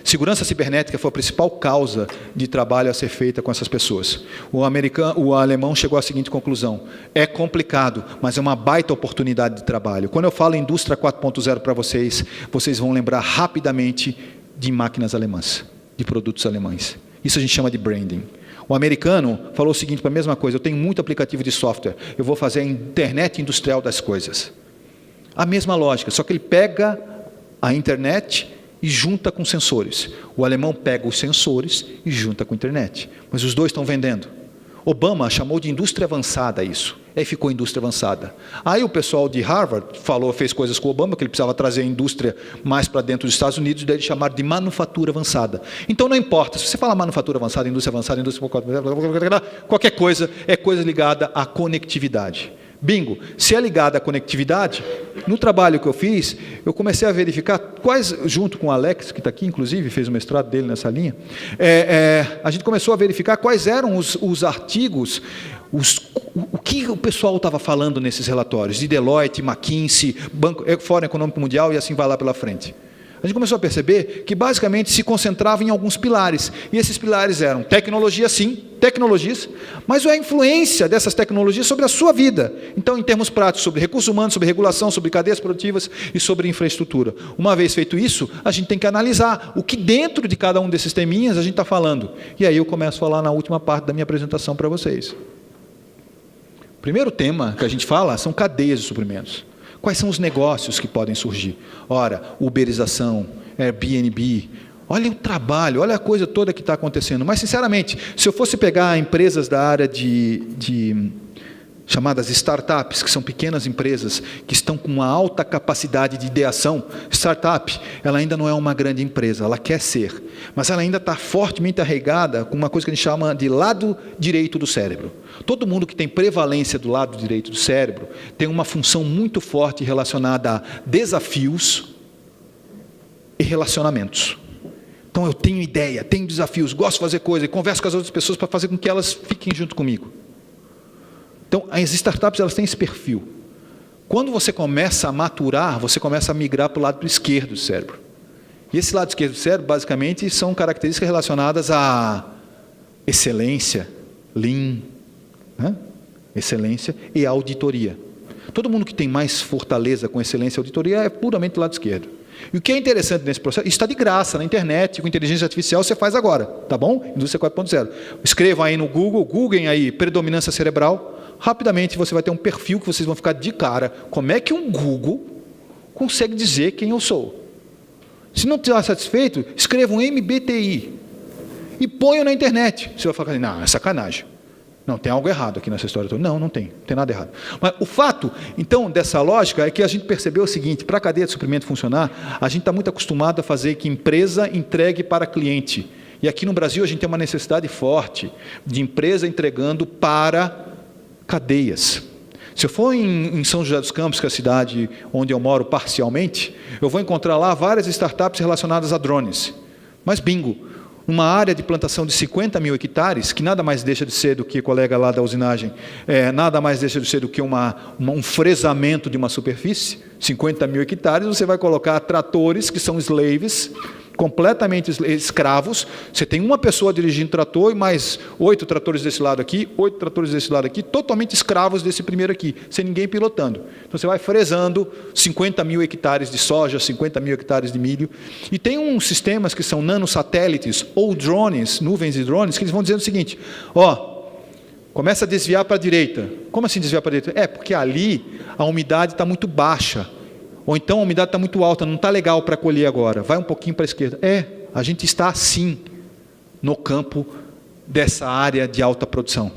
Segurança cibernética foi a principal causa de trabalho a ser feita com essas pessoas. O alemão chegou à seguinte conclusão: é complicado, mas é uma baita oportunidade de trabalho. Quando eu falo indústria 4.0 para vocês, vocês vão lembrar rapidamente de máquinas alemãs, de produtos alemães. Isso a gente chama de branding. O americano falou o seguinte, para a mesma coisa: eu tenho muito aplicativo de software, eu vou fazer a internet industrial das coisas. A mesma lógica, só que ele pega a internet e junta com sensores. O alemão pega os sensores e junta com a internet. Mas os dois estão vendendo. Obama chamou de indústria avançada isso. Aí ficou indústria avançada. Aí o pessoal de Harvard fez coisas com o Obama, que ele precisava trazer a indústria mais para dentro dos Estados Unidos, e daí eles chamaram de manufatura avançada. Então não importa, se você fala manufatura avançada, indústria, qualquer coisa, é coisa ligada à conectividade. Bingo, se é ligado à conectividade, no trabalho que eu fiz, eu comecei a verificar quais, junto com o Alex, que está aqui, inclusive, fez o mestrado dele nessa linha, a gente começou a verificar quais eram os artigos, o que o pessoal estava falando nesses relatórios, de Deloitte, McKinsey, Fórum Econômico Mundial, e assim vai lá pela frente. A gente começou a perceber que, basicamente, se concentrava em alguns pilares. E esses pilares eram tecnologia, sim, tecnologias, mas a influência dessas tecnologias sobre a sua vida. Então, em termos práticos, sobre recursos humanos, sobre regulação, sobre cadeias produtivas e sobre infraestrutura. Uma vez feito isso, a gente tem que analisar o que dentro de cada um desses teminhas a gente está falando. E aí eu começo a falar na última parte da minha apresentação para vocês. O primeiro tema que a gente fala são cadeias de suprimentos. Quais são os negócios que podem surgir? Ora, uberização, Airbnb, olha o trabalho, olha a coisa toda que está acontecendo. Mas, sinceramente, se eu fosse pegar empresas da área de chamadas startups, que são pequenas empresas que estão com uma alta capacidade de ideação, startup, ela ainda não é uma grande empresa, ela quer ser, mas ela ainda está fortemente arraigada com uma coisa que a gente chama de lado direito do cérebro. Todo mundo que tem prevalência do lado direito do cérebro tem uma função muito forte relacionada a desafios e relacionamentos. Então eu tenho ideia, tenho desafios, gosto de fazer coisa e converso com as outras pessoas para fazer com que elas fiquem junto comigo. Então, as startups, elas têm esse perfil. Quando você começa a maturar, você começa a migrar para o lado esquerdo do cérebro. E esse lado esquerdo do cérebro, basicamente, são características relacionadas à excelência, lean, né? Excelência e auditoria. Todo mundo que tem mais fortaleza com excelência e auditoria é puramente do lado esquerdo. E o que é interessante nesse processo, isso está de graça na internet, com inteligência artificial você faz agora, tá bom? Indústria 4.0. Escrevam aí no Google, googlem aí predominância cerebral, rapidamente você vai ter um perfil que vocês vão ficar de cara. Como é que um Google consegue dizer quem eu sou? Se não estiver satisfeito, escrevam MBTI e ponham na internet. Você vai falar, não, é sacanagem. Não, tem algo errado aqui nessa história toda. Não tem nada errado. Mas o fato, então, dessa lógica é que a gente percebeu o seguinte: para a cadeia de suprimento funcionar, a gente está muito acostumado a fazer que empresa entregue para cliente. E aqui no Brasil a gente tem uma necessidade forte de empresa entregando para cadeias. Se eu for em São José dos Campos, que é a cidade onde eu moro parcialmente, eu vou encontrar lá várias startups relacionadas a drones. Mas bingo, uma área de plantação de 50 mil hectares, que nada mais deixa de ser do que, colega lá da usinagem, nada mais deixa de ser do que um fresamento de uma superfície, 50 mil hectares, você vai colocar tratores que são slaves, completamente escravos. Você tem uma pessoa dirigindo trator e mais 8 tratores desse lado aqui, 8 tratores desse lado aqui, totalmente escravos desse primeiro aqui, sem ninguém pilotando. Então você vai fresando 50 mil hectares de soja, 50 mil hectares de milho. E tem uns sistemas que são nanosatélites ou drones, nuvens de drones, que eles vão dizendo o seguinte: começa a desviar para a direita. Como assim desviar para a direita? Porque ali a umidade está muito baixa. Ou então a umidade está muito alta, não está legal para colher agora. Vai um pouquinho para a esquerda. A gente está assim no campo dessa área de alta produção.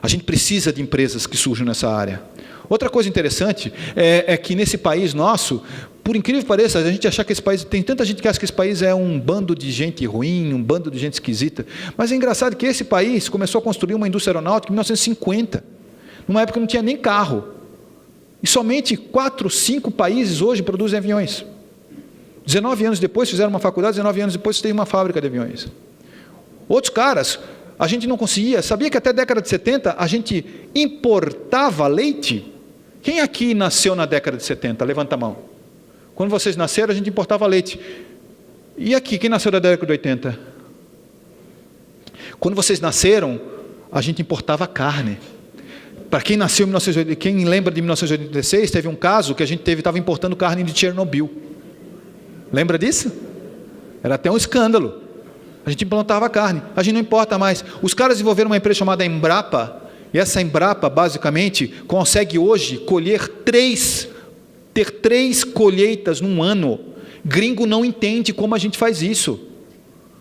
A gente precisa de empresas que surjam nessa área. Outra coisa interessante é que nesse país nosso, por incrível que pareça, a gente achar que esse país, tem tanta gente que acha que esse país é um bando de gente ruim, um bando de gente esquisita, mas é engraçado que esse país começou a construir uma indústria aeronáutica em 1950, numa época que não tinha nem carro, e somente 4, 5 países hoje produzem aviões. 19 anos depois fizeram uma faculdade, 19 anos depois tem uma fábrica de aviões. Outros caras, a gente não conseguia, sabia que até a década de 70 a gente importava leite? Quem aqui nasceu na década de 70? Levanta a mão. Quando vocês nasceram, a gente importava leite. E aqui, quem nasceu da década de 80? Quando vocês nasceram, a gente importava carne. Para quem nasceu em 1980, quem lembra de 1986, teve um caso que a gente estava importando carne de Chernobyl. Lembra disso? Era até um escândalo. A gente implantava carne, a gente não importa mais. Os caras desenvolveram uma empresa chamada Embrapa, e essa Embrapa, basicamente, consegue hoje ter 3 colheitas num ano. Gringo não entende como a gente faz isso,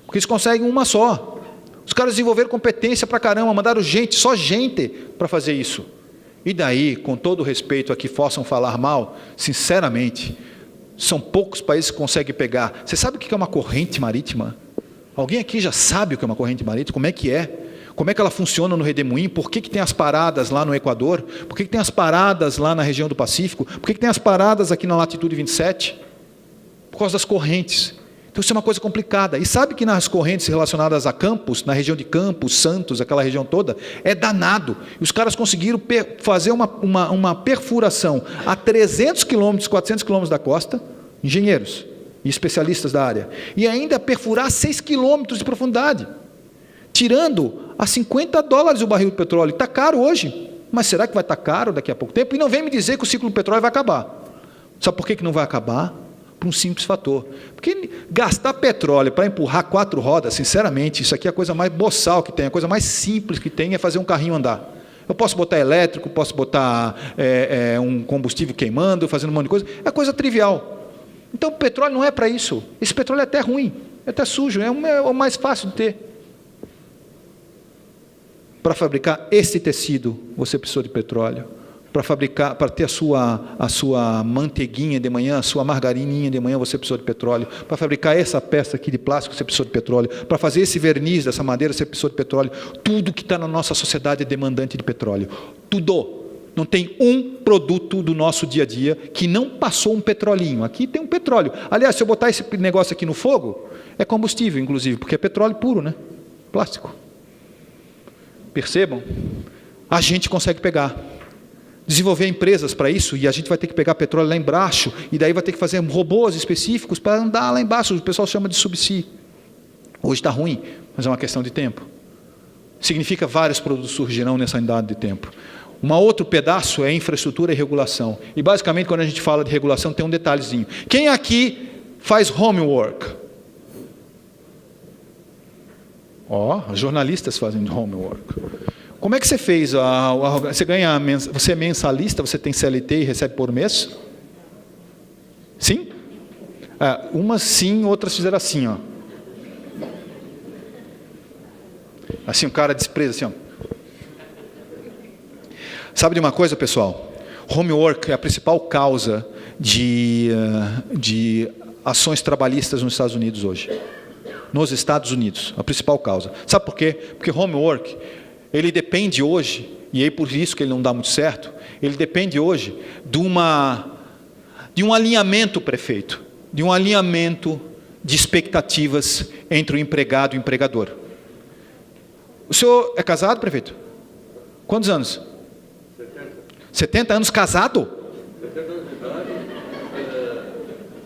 porque eles conseguem uma só. Os caras desenvolveram competência pra caramba, mandaram gente, só gente, para fazer isso. E daí, com todo o respeito a que possam falar mal, sinceramente, são poucos países que conseguem pegar. Você sabe o que é uma corrente marítima? Alguém aqui já sabe o que é uma corrente marítima? Como é que é? Como é que ela funciona no Redemoinho? Por que tem as paradas lá no Equador? Por que tem as paradas lá na região do Pacífico? Por que tem as paradas aqui na latitude 27? Por causa das correntes. Então isso é uma coisa complicada. E sabe que nas correntes relacionadas a Campos, na região de Campos, Santos, aquela região toda, é danado. E os caras conseguiram fazer uma perfuração a 300 quilômetros, 400 quilômetros da costa, engenheiros e especialistas da área, e ainda perfurar 6 quilômetros de profundidade, tirando a $50 o barril de petróleo. Está caro hoje, mas será que vai estar caro daqui a pouco tempo? E não vem me dizer que o ciclo do petróleo vai acabar. Sabe por que não vai acabar? Por um simples fator. Porque gastar petróleo para empurrar 4 rodas, sinceramente, isso aqui é a coisa mais boçal que tem, a coisa mais simples que tem é fazer um carrinho andar. Eu posso botar elétrico, posso botar um combustível queimando, fazendo um monte de coisa, é coisa trivial. Então o petróleo não é para isso. Esse petróleo é até ruim, é até sujo, é o mais fácil de ter. Para fabricar esse tecido, você precisa de petróleo. Para ter a sua manteiguinha de manhã, a sua margarininha de manhã, você precisa de petróleo. Para fabricar essa peça aqui de plástico, você precisa de petróleo. Para fazer esse verniz dessa madeira, você precisa de petróleo. Tudo que está na nossa sociedade é demandante de petróleo. Tudo. Não tem um produto do nosso dia a dia que não passou um petrolinho. Aqui tem um petróleo. Aliás, se eu botar esse negócio aqui no fogo, é combustível, inclusive, porque é petróleo puro, né? Plástico. Percebam? A gente consegue pegar. Desenvolver empresas para isso, e a gente vai ter que pegar petróleo lá embaixo, e daí vai ter que fazer robôs específicos para andar lá embaixo. O pessoal chama de subsea. Hoje está ruim, mas é uma questão de tempo. Significa vários produtos surgirão nessa unidade de tempo. Um outro pedaço é infraestrutura e regulação. E basicamente, quando a gente fala de regulação, tem um detalhezinho. Quem aqui faz homework? Jornalistas fazem homework. Como é que você fez? Você é mensalista, você tem CLT e recebe por mês? Sim? Umas sim, outras fizeram assim, ó. Assim, o cara despreza assim, ó. Sabe de uma coisa, pessoal? Homework é a principal causa de ações trabalhistas nos Estados Unidos hoje. Nos Estados Unidos, a principal causa. Sabe por quê? Porque homework, ele depende hoje, e é por isso que ele não dá muito certo, ele depende hoje de um alinhamento prefeito, de um alinhamento de expectativas entre o empregado e o empregador. O senhor é casado, prefeito? Quantos anos? 70 anos casado? 70 anos de idade,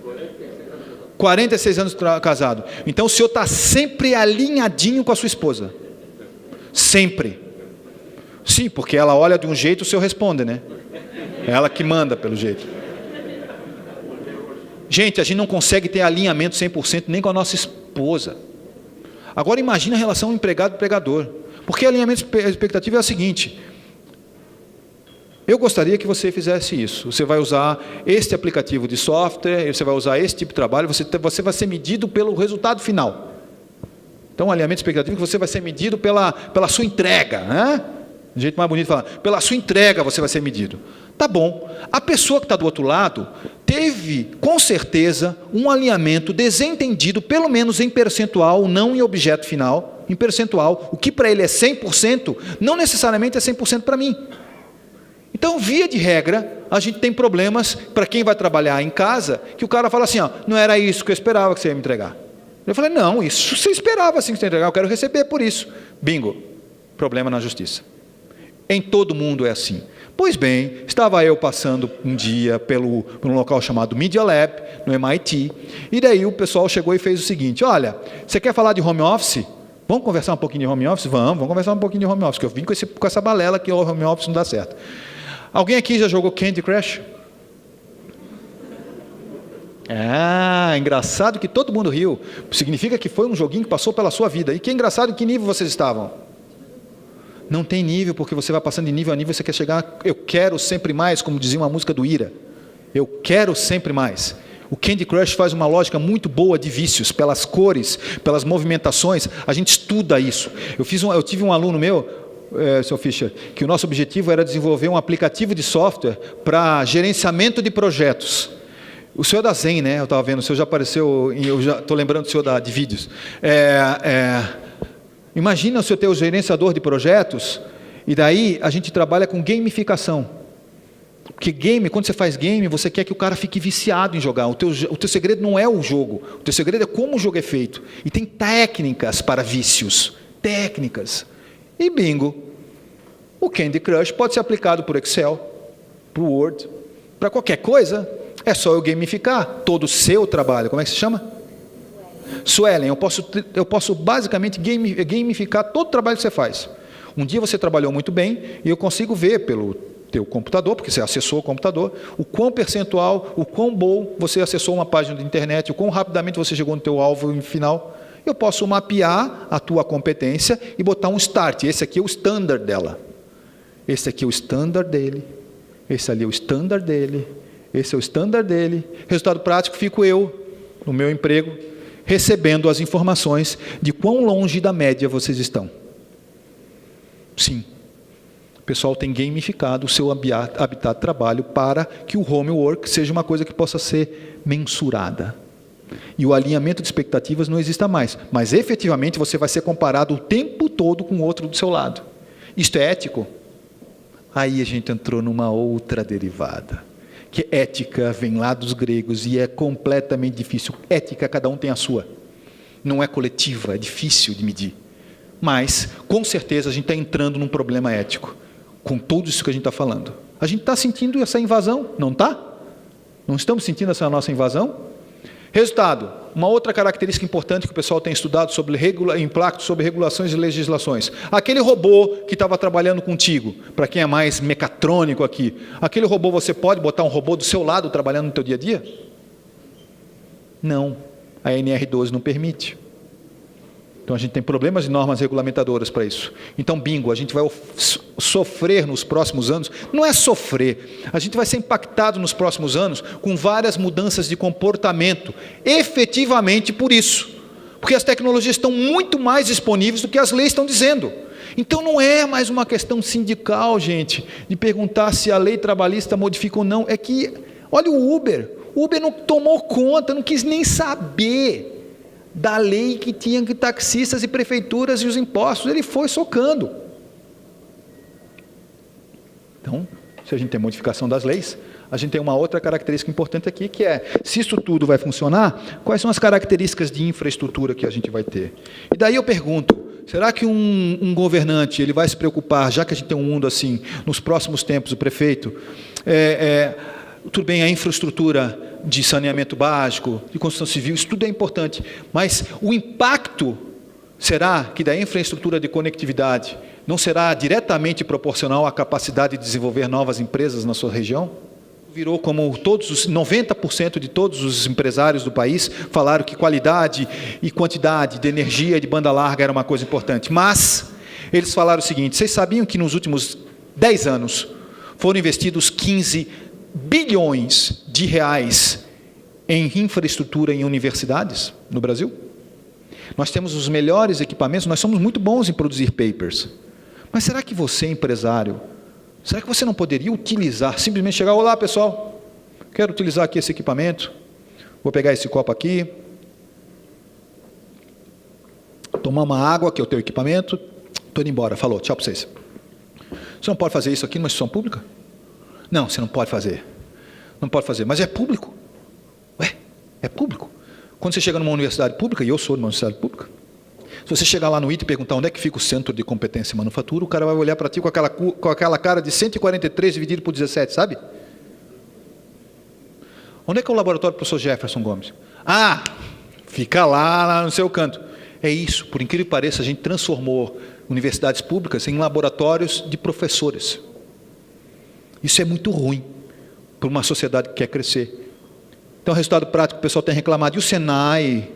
45 anos. 46 anos casado. Então o senhor está sempre alinhadinho com a sua esposa. Sempre. Sim, porque ela olha de um jeito, o senhor responde, né? É ela que manda, pelo jeito. Gente, a gente não consegue ter alinhamento 100% nem com a nossa esposa. Agora imagina a relação empregado-empregador. Porque alinhamento expectativa é o seguinte: eu gostaria que você fizesse isso. Você vai usar este aplicativo de software, você vai usar esse tipo de trabalho, você vai ser medido pelo resultado final. Então, alinhamento expectativo é que você vai ser medido pela sua entrega, né? De jeito mais bonito de falar, pela sua entrega você vai ser medido. Tá bom. A pessoa que está do outro lado teve, com certeza, um alinhamento desentendido, pelo menos em percentual, não em objeto final, em percentual. O que para ele é 100%, não necessariamente é 100% para mim. Então, via de regra, a gente tem problemas para quem vai trabalhar em casa, que o cara fala assim, ó, não era isso que eu esperava que você ia me entregar. Eu falei, não, isso você esperava assim que você ia entregar, eu quero receber por isso. Bingo, problema na justiça. Em todo mundo é assim. Pois bem, estava eu passando um dia por um local chamado Media Lab, no MIT, e daí o pessoal chegou e fez o seguinte, olha, você quer falar de home office? Vamos conversar um pouquinho de home office? Vamos conversar um pouquinho de home office, que eu vim com essa balela que o home office não dá certo. Alguém aqui já jogou Candy Crush? Engraçado que todo mundo riu. Significa que foi um joguinho que passou pela sua vida. E que engraçado, em que nível vocês estavam? Não tem nível, porque você vai passando de nível a nível, você quer chegar, eu quero sempre mais, como dizia uma música do Ira. Eu quero sempre mais. O Candy Crush faz uma lógica muito boa de vícios, pelas cores, pelas movimentações, a gente estuda isso. Eu tive um aluno meu, Sr. Fischer, que o nosso objetivo era desenvolver um aplicativo de software para gerenciamento de projetos. O senhor é da Zen, né? Eu estava vendo, o senhor já apareceu, eu já estou lembrando do senhor de vídeos. Imagina o senhor ter o gerenciador de projetos, e daí a gente trabalha com gamificação. Porque quando você faz game, você quer que o cara fique viciado em jogar. O teu segredo não é o jogo, o teu segredo é como o jogo é feito. E tem técnicas para vícios, técnicas. E bingo, o Candy Crush pode ser aplicado por Excel, por Word, para qualquer coisa. É só eu gamificar todo o seu trabalho. Como é que se chama? Swelling. Eu posso basicamente gamificar todo o trabalho que você faz. Um dia você trabalhou muito bem e eu consigo ver pelo teu computador, porque você acessou o computador, o quão percentual, o quão bom você acessou uma página de internet, o quão rapidamente você chegou no teu alvo final. Eu posso mapear a tua competência e botar um start. Esse aqui é o standard dela. Esse aqui é o standard dele. Esse ali é o standard dele. Esse é o standard dele. Resultado prático, fico eu, no meu emprego, recebendo as informações de quão longe da média vocês estão. Sim. O pessoal tem gamificado o seu habitat de trabalho para que o homework seja uma coisa que possa ser mensurada. E o alinhamento de expectativas não exista mais. Mas, efetivamente, você vai ser comparado o tempo todo com o outro do seu lado. Isto é ético? Aí a gente entrou numa outra derivada. Que ética vem lá dos gregos e é completamente difícil. Ética, cada um tem a sua. Não é coletiva, é difícil de medir. Mas, com certeza, a gente está entrando num problema ético. Com tudo isso que a gente está falando. A gente está sentindo essa invasão, não está? Não estamos sentindo essa nossa invasão? Resultado, uma outra característica importante que o pessoal tem estudado sobre impacto sobre regulações e legislações. Aquele robô que estava trabalhando contigo, para quem é mais mecatrônico aqui, aquele robô, você pode botar um robô do seu lado trabalhando no teu dia a dia? Não, a NR12 não permite. Então a gente tem problemas de normas regulamentadoras para isso. Então, bingo, a gente vai sofrer nos próximos anos, não é sofrer, a gente vai ser impactado nos próximos anos com várias mudanças de comportamento, efetivamente por isso. Porque as tecnologias estão muito mais disponíveis do que as leis estão dizendo. Então não é mais uma questão sindical, gente, de perguntar se a lei trabalhista modifica ou não. É que, olha o Uber não tomou conta, não quis nem saber da lei que tinha que taxistas e prefeituras e os impostos, ele foi socando. Então, se a gente tem modificação das leis, a gente tem uma outra característica importante aqui, que é, se isso tudo vai funcionar, quais são as características de infraestrutura que a gente vai ter? E daí eu pergunto, será que um governante, ele vai se preocupar, já que a gente tem um mundo assim, nos próximos tempos, o prefeito, tudo bem, a infraestrutura de saneamento básico, de construção civil, isso tudo é importante. Mas o impacto, será que da infraestrutura de conectividade não será diretamente proporcional à capacidade de desenvolver novas empresas na sua região? Virou como todos os 90% de todos os empresários do país falaram que qualidade e quantidade de energia de banda larga era uma coisa importante. Mas eles falaram o seguinte: vocês sabiam que nos últimos 10 anos foram investidos 15 bilhões de reais em infraestrutura em universidades no Brasil? Nós temos os melhores equipamentos, nós somos muito bons em produzir papers. Mas será que você, empresário, será que você não poderia utilizar, simplesmente chegar: olá pessoal, quero utilizar aqui esse equipamento, vou pegar esse copo aqui, tomar uma água, que é o teu equipamento, estou indo embora, falou, tchau para vocês. Você não pode fazer isso aqui numa instituição pública? Não, você não pode fazer. Não pode fazer, mas é público. Ué, é público. Quando você chega numa universidade pública, e eu sou de uma universidade pública, se você chegar lá no IT e perguntar onde é que fica o Centro de Competência em Manufatura, o cara vai olhar para ti com aquela cara de 143 dividido por 17, sabe? Onde é que é o laboratório do professor Jefferson Gomes? Ah, fica lá no seu canto. É isso, por incrível que pareça, a gente transformou universidades públicas em laboratórios de professores. Isso é muito ruim para uma sociedade que quer crescer. Então, o resultado prático, o pessoal tem reclamado. E o Senai?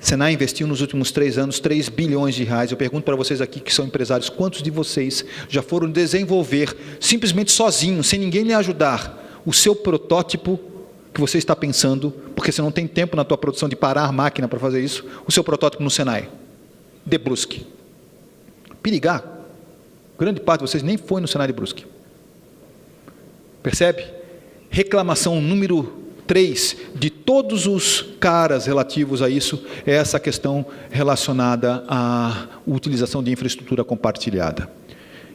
O Senai investiu nos últimos 3 anos 3 bilhões de reais. Eu pergunto para vocês aqui que são empresários, quantos de vocês já foram desenvolver, simplesmente sozinhos, sem ninguém lhe ajudar, o seu protótipo que você está pensando, porque você não tem tempo na tua produção de parar a máquina para fazer isso, o seu protótipo no Senai? De Brusque. Perigar. Grande parte de vocês nem foi no Senai de Brusque. Percebe? Reclamação número 3 de todos os caras relativos a isso é essa questão relacionada à utilização de infraestrutura compartilhada.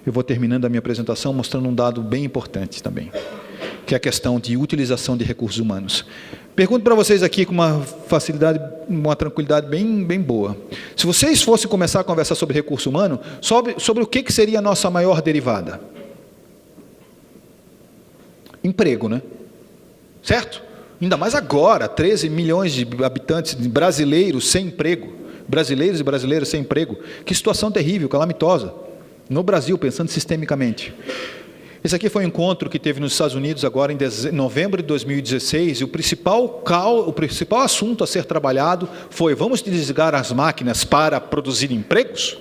Eu vou terminando a minha apresentação mostrando um dado bem importante também, que é a questão de utilização de recursos humanos. Pergunto para vocês aqui com uma facilidade, uma tranquilidade bem boa. Se vocês fossem começar a conversar sobre recurso humano, sobre o que seria a nossa maior derivada? Emprego, né? Certo? Ainda mais agora, 13 milhões de habitantes brasileiros sem emprego. Brasileiros e brasileiras sem emprego. Que situação terrível, calamitosa. No Brasil, pensando sistemicamente. Esse aqui foi um encontro que teve nos Estados Unidos agora em novembro de 2016, e o principal assunto a ser trabalhado foi: vamos desligar as máquinas para produzir empregos?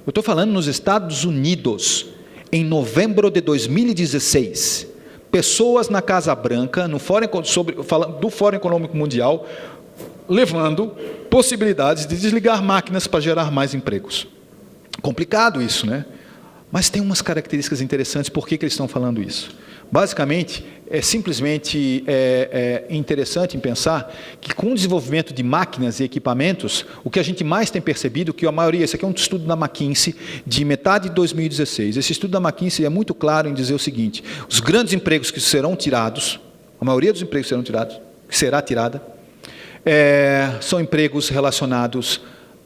Eu estou falando nos Estados Unidos, em novembro de 2016, pessoas na Casa Branca, do Fórum Econômico Mundial, levando possibilidades de desligar máquinas para gerar mais empregos. Complicado isso, né? Mas tem umas características interessantes. Por que eles estão falando isso? Basicamente, é simplesmente interessante em pensar que com o desenvolvimento de máquinas e equipamentos, o que a gente mais tem percebido, que a maioria, esse aqui é um estudo da McKinsey, de metade de 2016, esse estudo da McKinsey é muito claro em dizer o seguinte: os grandes empregos que serão tirados, a maioria dos empregos que serão tirados, que será tirada, são empregos relacionados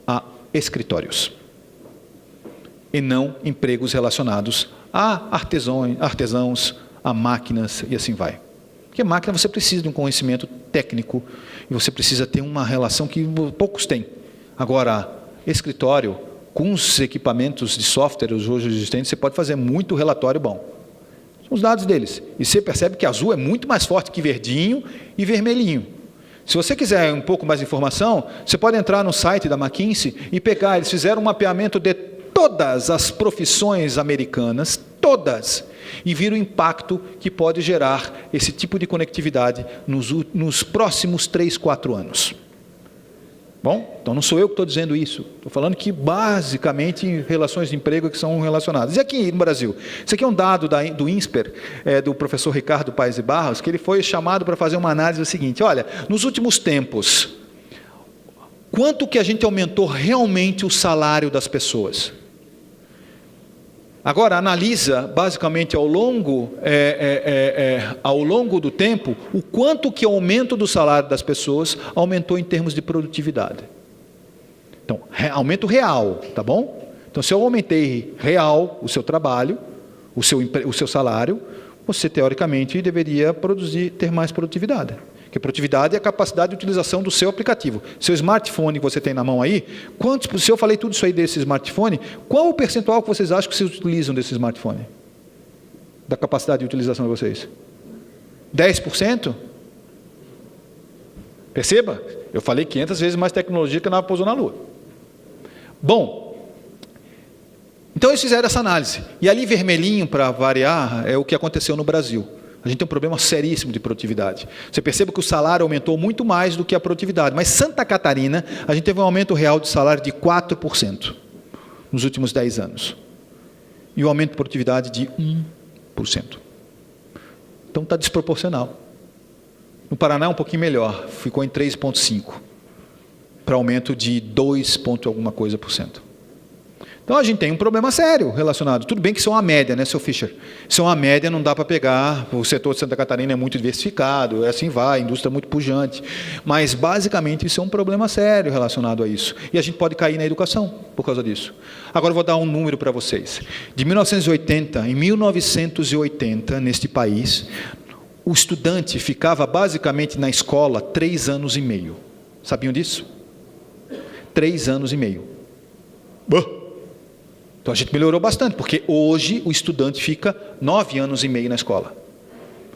a escritórios, e não empregos relacionados a artesãos, a máquinas e assim vai. Porque máquina você precisa de um conhecimento técnico e você precisa ter uma relação que poucos têm. Agora, escritório, com os equipamentos de software hoje existentes, você pode fazer muito relatório bom. São os dados deles. E você percebe que azul é muito mais forte que verdinho e vermelhinho. Se você quiser um pouco mais de informação, você pode entrar no site da McKinsey e pegar, eles fizeram um mapeamento de todas as profissões americanas, todas, e viram o impacto que pode gerar esse tipo de conectividade nos próximos 3, 4 anos. Bom, então não sou eu que estou dizendo isso, estou falando que basicamente relações de emprego que são relacionadas. E aqui no Brasil? Isso aqui é um dado do INSPER, do professor Ricardo Paes de Barros, que ele foi chamado para fazer uma análise do seguinte: olha, nos últimos tempos, quanto que a gente aumentou realmente o salário das pessoas? Agora, analisa, basicamente, ao longo do tempo, o quanto que o aumento do salário das pessoas aumentou em termos de produtividade. Então, aumento real, tá bom? Então, se eu aumentei real o seu trabalho, o seu salário, você, teoricamente, deveria ter mais produtividade. Porque produtividade é a capacidade de utilização do seu aplicativo. Seu smartphone que você tem na mão aí, se eu falei tudo isso aí desse smartphone, qual o percentual que vocês acham que vocês utilizam desse smartphone? Da capacidade de utilização de vocês? 10%? Perceba, eu falei 500 vezes mais tecnologia que a nave pousou na Lua. Bom, então eles fizeram essa análise. E ali vermelhinho, para variar, é o que aconteceu no Brasil. A gente tem um problema seríssimo de produtividade. Você percebe que o salário aumentou muito mais do que a produtividade. Mas Santa Catarina, a gente teve um aumento real de salário de 4% nos últimos 10 anos. E o aumento de produtividade de 1%. Então está desproporcional. No Paraná é um pouquinho melhor, ficou em 3,5%, para aumento de 2 ponto alguma coisa por cento. Então a gente tem um problema sério relacionado. Tudo bem que isso é uma média, né, seu Fischer? Isso é uma média, não dá para pegar. O setor de Santa Catarina é muito diversificado, assim vai, a indústria é muito pujante. Mas basicamente isso é um problema sério relacionado a isso. E a gente pode cair na educação por causa disso. Agora eu vou dar um número para vocês. De 1980, em 1980, neste país, o estudante ficava basicamente na escola 3 anos e meio. Sabiam disso? 3 anos e meio. Então a gente melhorou bastante, porque hoje o estudante fica 9 anos e meio na escola.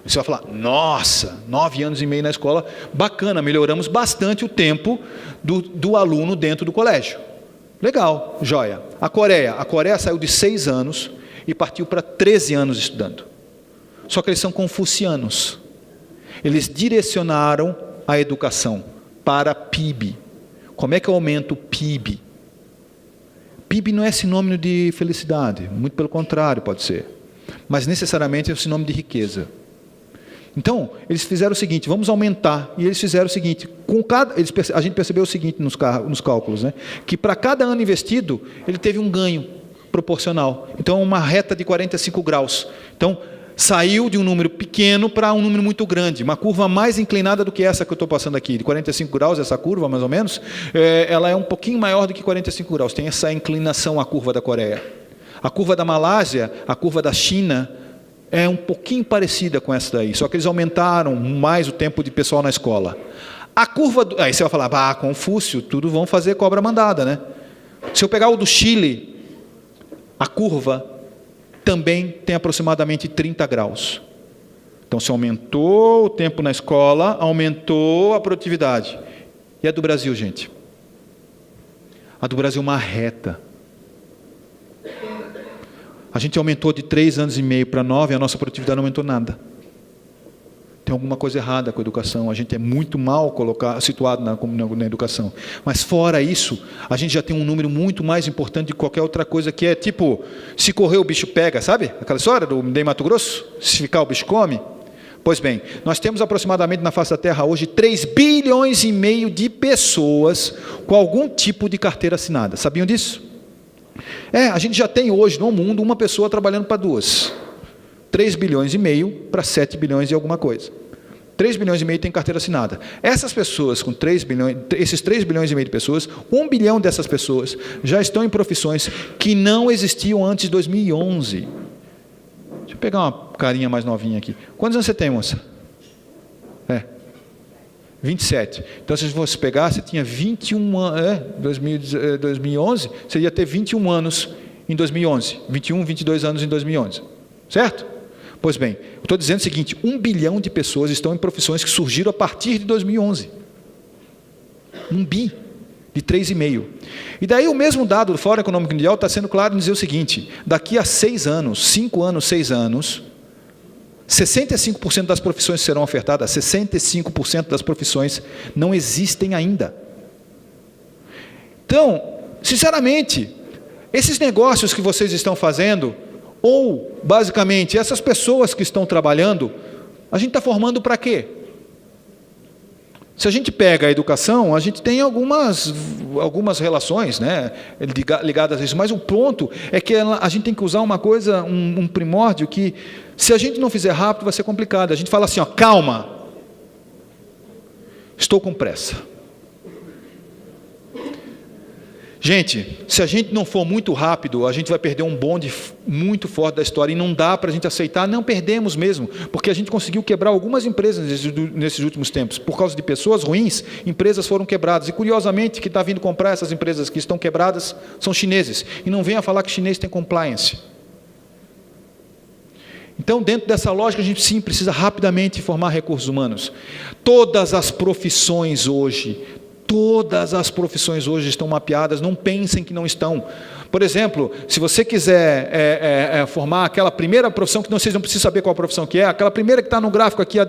Você vai falar, nossa, 9 anos e meio na escola, bacana, melhoramos bastante o tempo do aluno dentro do colégio. Legal, joia. A Coreia saiu de 6 anos e partiu para 13 anos estudando. Só que eles são confucianos. Eles direcionaram a educação para PIB. Como é que eu aumento o PIB? PIB não é sinônimo de felicidade, muito pelo contrário pode ser, mas necessariamente é sinônimo de riqueza. Então, eles fizeram o seguinte, vamos aumentar, e eles fizeram o seguinte, a gente percebeu o seguinte nos cálculos, né? Que para cada ano investido, ele teve um ganho proporcional. Então, uma reta de 45 graus. Então, saiu de um número pequeno para um número muito grande, uma curva mais inclinada do que essa que eu estou passando aqui, de 45 graus, essa curva mais ou menos, ela é um pouquinho maior do que 45 graus, tem essa inclinação a curva da Coreia. A curva da Malásia, a curva da China, é um pouquinho parecida com essa daí, só que eles aumentaram mais o tempo de pessoal na escola. A curva, aí você vai falar, Confúcio, tudo vão fazer cobra mandada, né? Se eu pegar o do Chile, a curva também tem aproximadamente 30 graus. Então, se aumentou o tempo na escola, aumentou a produtividade. E a do Brasil, gente? A do Brasil é uma reta. A gente aumentou de 3 anos e meio para 9, a nossa produtividade não aumentou nada. Tem alguma coisa errada com a educação, a gente é muito mal situado na educação. Mas fora isso, a gente já tem um número muito mais importante de qualquer outra coisa, que é tipo, se correr o bicho pega, sabe? Aquela história do Mato Grosso? Se ficar o bicho come? Pois bem, nós temos aproximadamente na face da Terra hoje 3 bilhões e meio de pessoas com algum tipo de carteira assinada. Sabiam disso? A gente já tem hoje no mundo uma pessoa trabalhando para 2. 3 bilhões e meio para 7 bilhões e alguma coisa. 3 bilhões e meio tem carteira assinada. Essas pessoas com 3 bilhões, esses 3 bilhões e meio de pessoas, 1 bilhão dessas pessoas já estão em profissões que não existiam antes de 2011. Deixa eu pegar uma carinha mais novinha aqui. Quantos anos você tem, moça? 27. Então, se você pegar, você tinha 21 anos, 2011, você ia ter 21 anos em 2011. 21, 22 anos em 2011. Certo? Pois bem, eu estou dizendo o seguinte, 1 bilhão de pessoas estão em profissões que surgiram a partir de 2011. 1 bi de 3,5. E daí o mesmo dado do Fórum Econômico Mundial está sendo claro em dizer o seguinte, daqui a 6 anos, 5 anos, 6 anos, 65% das profissões serão ofertadas, 65% das profissões não existem ainda. Então, sinceramente, esses negócios que vocês estão fazendo, ou, basicamente, essas pessoas que estão trabalhando, a gente está formando para quê? Se a gente pega a educação, a gente tem algumas relações, né, ligadas a isso, mas o ponto é que a gente tem que usar uma coisa, um primórdio que, se a gente não fizer rápido, vai ser complicado. A gente fala assim, calma, estou com pressa. Gente, se a gente não for muito rápido, a gente vai perder um bonde muito forte da história, e não dá para a gente aceitar, não perdemos mesmo, porque a gente conseguiu quebrar algumas empresas nesses últimos tempos. Por causa de pessoas ruins, empresas foram quebradas, e curiosamente, quem está vindo comprar essas empresas que estão quebradas são chineses, e não venha falar que chinês tem compliance. Então, dentro dessa lógica, a gente sim precisa rapidamente formar recursos humanos. Todas as profissões hoje estão mapeadas, não pensem que não estão. Por exemplo, se você quiser formar aquela primeira profissão, que vocês não precisam saber qual profissão que é, aquela primeira que está no gráfico aqui,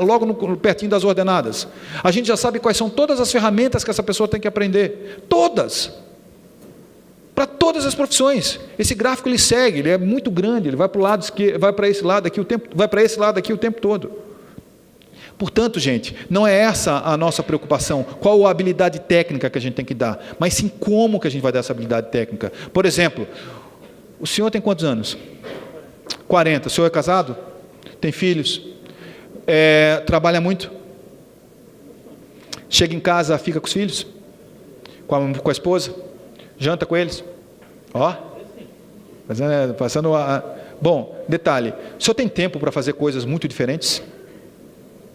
logo pertinho das ordenadas, a gente já sabe quais são todas as ferramentas que essa pessoa tem que aprender. Todas! Para todas as profissões. Esse gráfico ele segue, ele é muito grande, ele vai para o lado esquerdo, vai para esse lado aqui o tempo todo. Portanto, gente, não é essa a nossa preocupação, qual a habilidade técnica que a gente tem que dar, mas sim como que a gente vai dar essa habilidade técnica. Por exemplo, o senhor tem quantos anos? 40. O senhor é casado? Tem filhos? Trabalha muito? Chega em casa, fica com os filhos? Com a esposa? Janta com eles? Bom, detalhe, o senhor tem tempo para fazer coisas muito diferentes?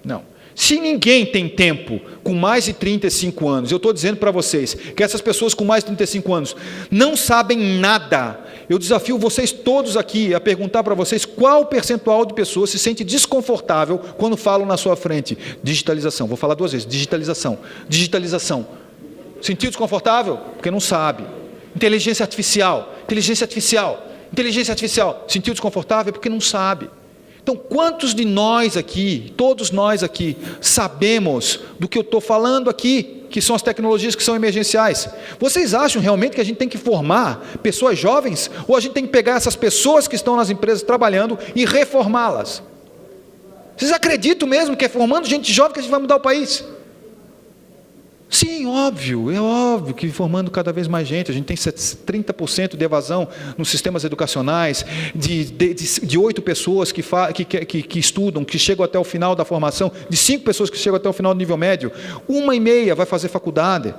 Não. Se ninguém tem tempo com mais de 35 anos, eu estou dizendo para vocês que essas pessoas com mais de 35 anos não sabem nada. Eu desafio vocês todos aqui a perguntar para vocês qual o percentual de pessoas se sente desconfortável quando falam na sua frente. Digitalização, vou falar 2 vezes, digitalização. Sentiu desconfortável? Porque não sabe. Inteligência artificial. Sentiu desconfortável? Porque não sabe. Então, quantos de nós aqui, todos nós aqui, sabemos do que eu estou falando aqui, que são as tecnologias que são emergenciais? Vocês acham realmente que a gente tem que formar pessoas jovens, ou a gente tem que pegar essas pessoas que estão nas empresas trabalhando e reformá-las? Vocês acreditam mesmo que é formando gente jovem que a gente vai mudar o país? Sim, é óbvio que formando cada vez mais gente, a gente tem 30% de evasão nos sistemas educacionais, de 8 pessoas que estudam, que chegam até o final da formação, de 5 pessoas que chegam até o final do nível médio, 1,5 vai fazer faculdade,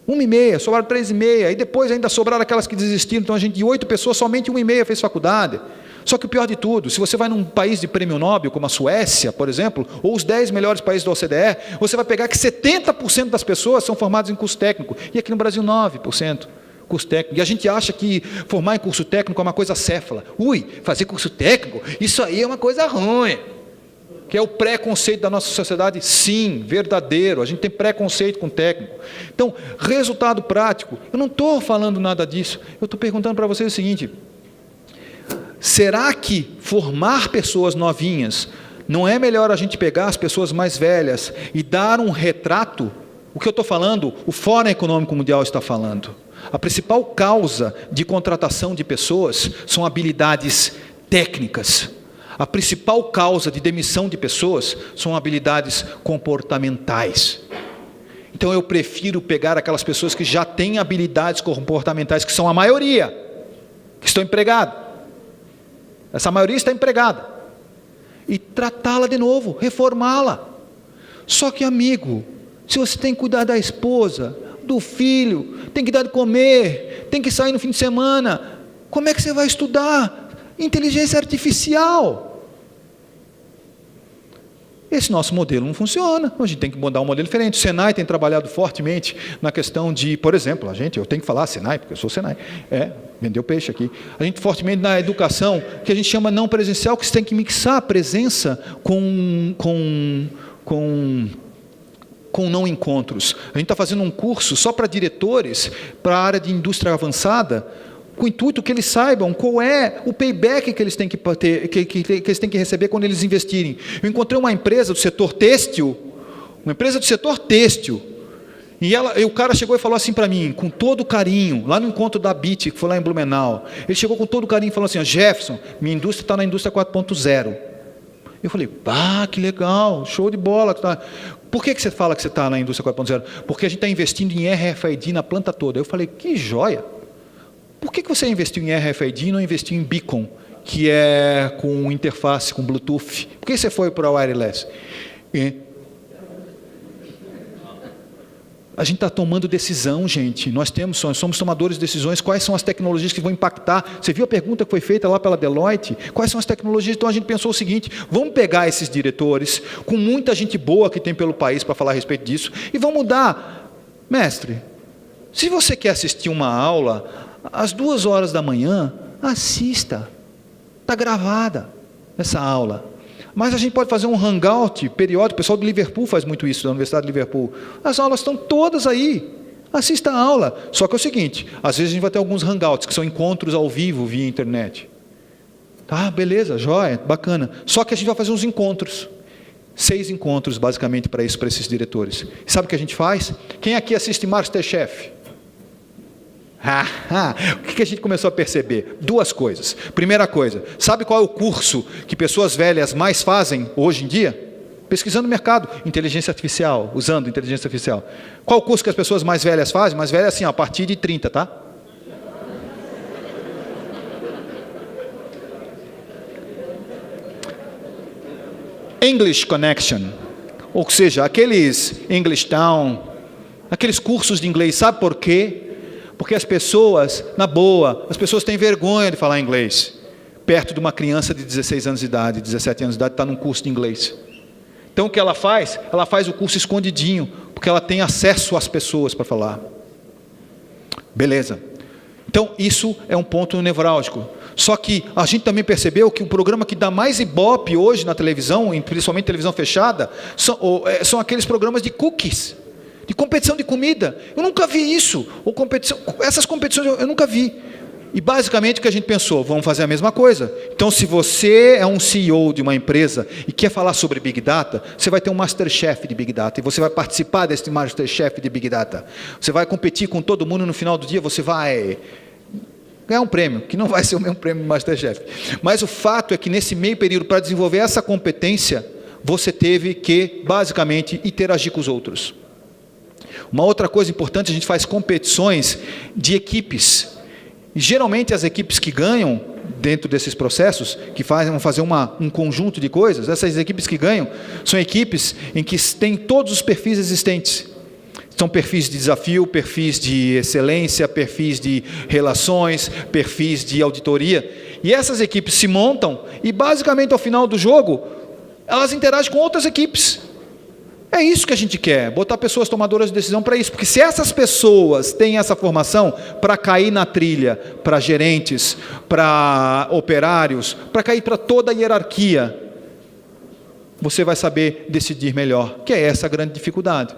1,5, sobraram 3,5, e depois ainda sobraram aquelas que desistiram, então a gente de 8 pessoas, somente 1,5 fez faculdade. Só que o pior de tudo, se você vai num país de prêmio Nobel, como a Suécia, por exemplo, ou os 10 melhores países da OCDE, você vai pegar que 70% das pessoas são formadas em curso técnico, e aqui no Brasil 9%. Curso técnico. E a gente acha que formar em curso técnico é uma coisa acéfala. Fazer curso técnico, isso aí é uma coisa ruim. Que é o preconceito da nossa sociedade? Sim, verdadeiro. A gente tem preconceito com técnico. Então, resultado prático, eu não estou falando nada disso. Eu estou perguntando para vocês o seguinte: será que formar pessoas novinhas não é melhor a gente pegar as pessoas mais velhas e dar um retrato? O que eu estou falando, o Fórum Econômico Mundial está falando. A principal causa de contratação de pessoas são habilidades técnicas. A principal causa de demissão de pessoas são habilidades comportamentais. Então eu prefiro pegar aquelas pessoas que já têm habilidades comportamentais, que são a maioria, que estão empregadas. Essa maioria está empregada. E tratá-la de novo, reformá-la. Só que, amigo, se você tem que cuidar da esposa, do filho, tem que dar de comer, tem que sair no fim de semana, como é que você vai estudar inteligência artificial? Esse nosso modelo não funciona, a gente tem que mudar um modelo diferente. O Senai tem trabalhado fortemente na questão de, por exemplo, eu tenho que falar Senai, porque eu sou Senai, vendeu peixe aqui. A gente fortemente na educação, que a gente chama não presencial, que você tem que mixar a presença com não encontros. A gente está fazendo um curso só para diretores, para a área de indústria avançada, com o intuito que eles saibam qual é o payback que eles têm que ter, que eles têm que receber quando eles investirem. Eu encontrei uma empresa do setor têxtil, e o cara chegou e falou assim para mim, com todo carinho, lá no encontro da BIT, que foi lá em Blumenau, ele chegou com todo carinho e falou assim: Jefferson, minha indústria está na indústria 4.0. Eu falei: que legal, show de bola. Por que você fala que você está na indústria 4.0? Porque a gente está investindo em RFID na planta toda. Eu falei: que joia! Por que você investiu em RFID e não investiu em Beacon, que é com interface, com Bluetooth? Por que você foi para o wireless? A gente está tomando decisão, gente. Nós somos tomadores de decisões. Quais são as tecnologias que vão impactar? Você viu a pergunta que foi feita lá pela Deloitte? Quais são as tecnologias? Então a gente pensou o seguinte: vamos pegar esses diretores, com muita gente boa que tem pelo país para falar a respeito disso, e vamos mudar. Mestre, se você quer assistir uma aula, às 2h da manhã, assista. Está gravada essa aula. Mas a gente pode fazer um hangout periódico. O pessoal de Liverpool faz muito isso, da Universidade de Liverpool. As aulas estão todas aí. Assista a aula. Só que é o seguinte, às vezes a gente vai ter alguns hangouts, que são encontros ao vivo via internet. Tá, beleza, jóia, bacana. Só que a gente vai fazer uns encontros. 6 encontros, basicamente, para esses diretores. E sabe o que a gente faz? Quem aqui assiste MasterChef? O que a gente começou a perceber? 2 coisas. Primeira coisa, sabe qual é o curso que pessoas velhas mais fazem hoje em dia? Pesquisando no mercado, inteligência artificial, usando inteligência artificial. Qual o curso que as pessoas mais velhas fazem? Mais velhas assim, a partir de 30, tá? English Connection, ou seja, aqueles English Town, aqueles cursos de inglês, sabe por quê? Porque as pessoas, na boa, as pessoas têm vergonha de falar inglês. Perto de uma criança de 16 anos de idade, 17 anos de idade, está num curso de inglês. Então o que ela faz? Ela faz o curso escondidinho, porque ela tem acesso às pessoas para falar. Beleza. Então isso é um ponto nevrálgico. Só que a gente também percebeu que o programa que dá mais ibope hoje na televisão, principalmente televisão fechada, são aqueles programas de cookies. De competição de comida. Eu nunca vi isso. Essas competições eu nunca vi. E basicamente o que a gente pensou, vamos fazer a mesma coisa. Então se você é um CEO de uma empresa e quer falar sobre Big Data, você vai ter um Masterchef de Big Data, e você vai participar desse Masterchef de Big Data. Você vai competir com todo mundo, e no final do dia você vai ganhar um prêmio, que não vai ser o mesmo prêmio do Masterchef. Mas o fato é que nesse meio período, para desenvolver essa competência, você teve que basicamente interagir com os outros. Uma outra coisa importante, a gente faz competições de equipes. E geralmente as equipes que ganham dentro desses processos, que vão fazer um conjunto de coisas, essas equipes que ganham, são equipes em que tem todos os perfis existentes. São perfis de desafio, perfis de excelência, perfis de relações, perfis de auditoria. E essas equipes se montam e basicamente ao final do jogo, elas interagem com outras equipes. É isso que a gente quer, botar pessoas tomadoras de decisão para isso, porque se essas pessoas têm essa formação para cair na trilha, para gerentes, para operários, para cair para toda a hierarquia, você vai saber decidir melhor, que é essa a grande dificuldade.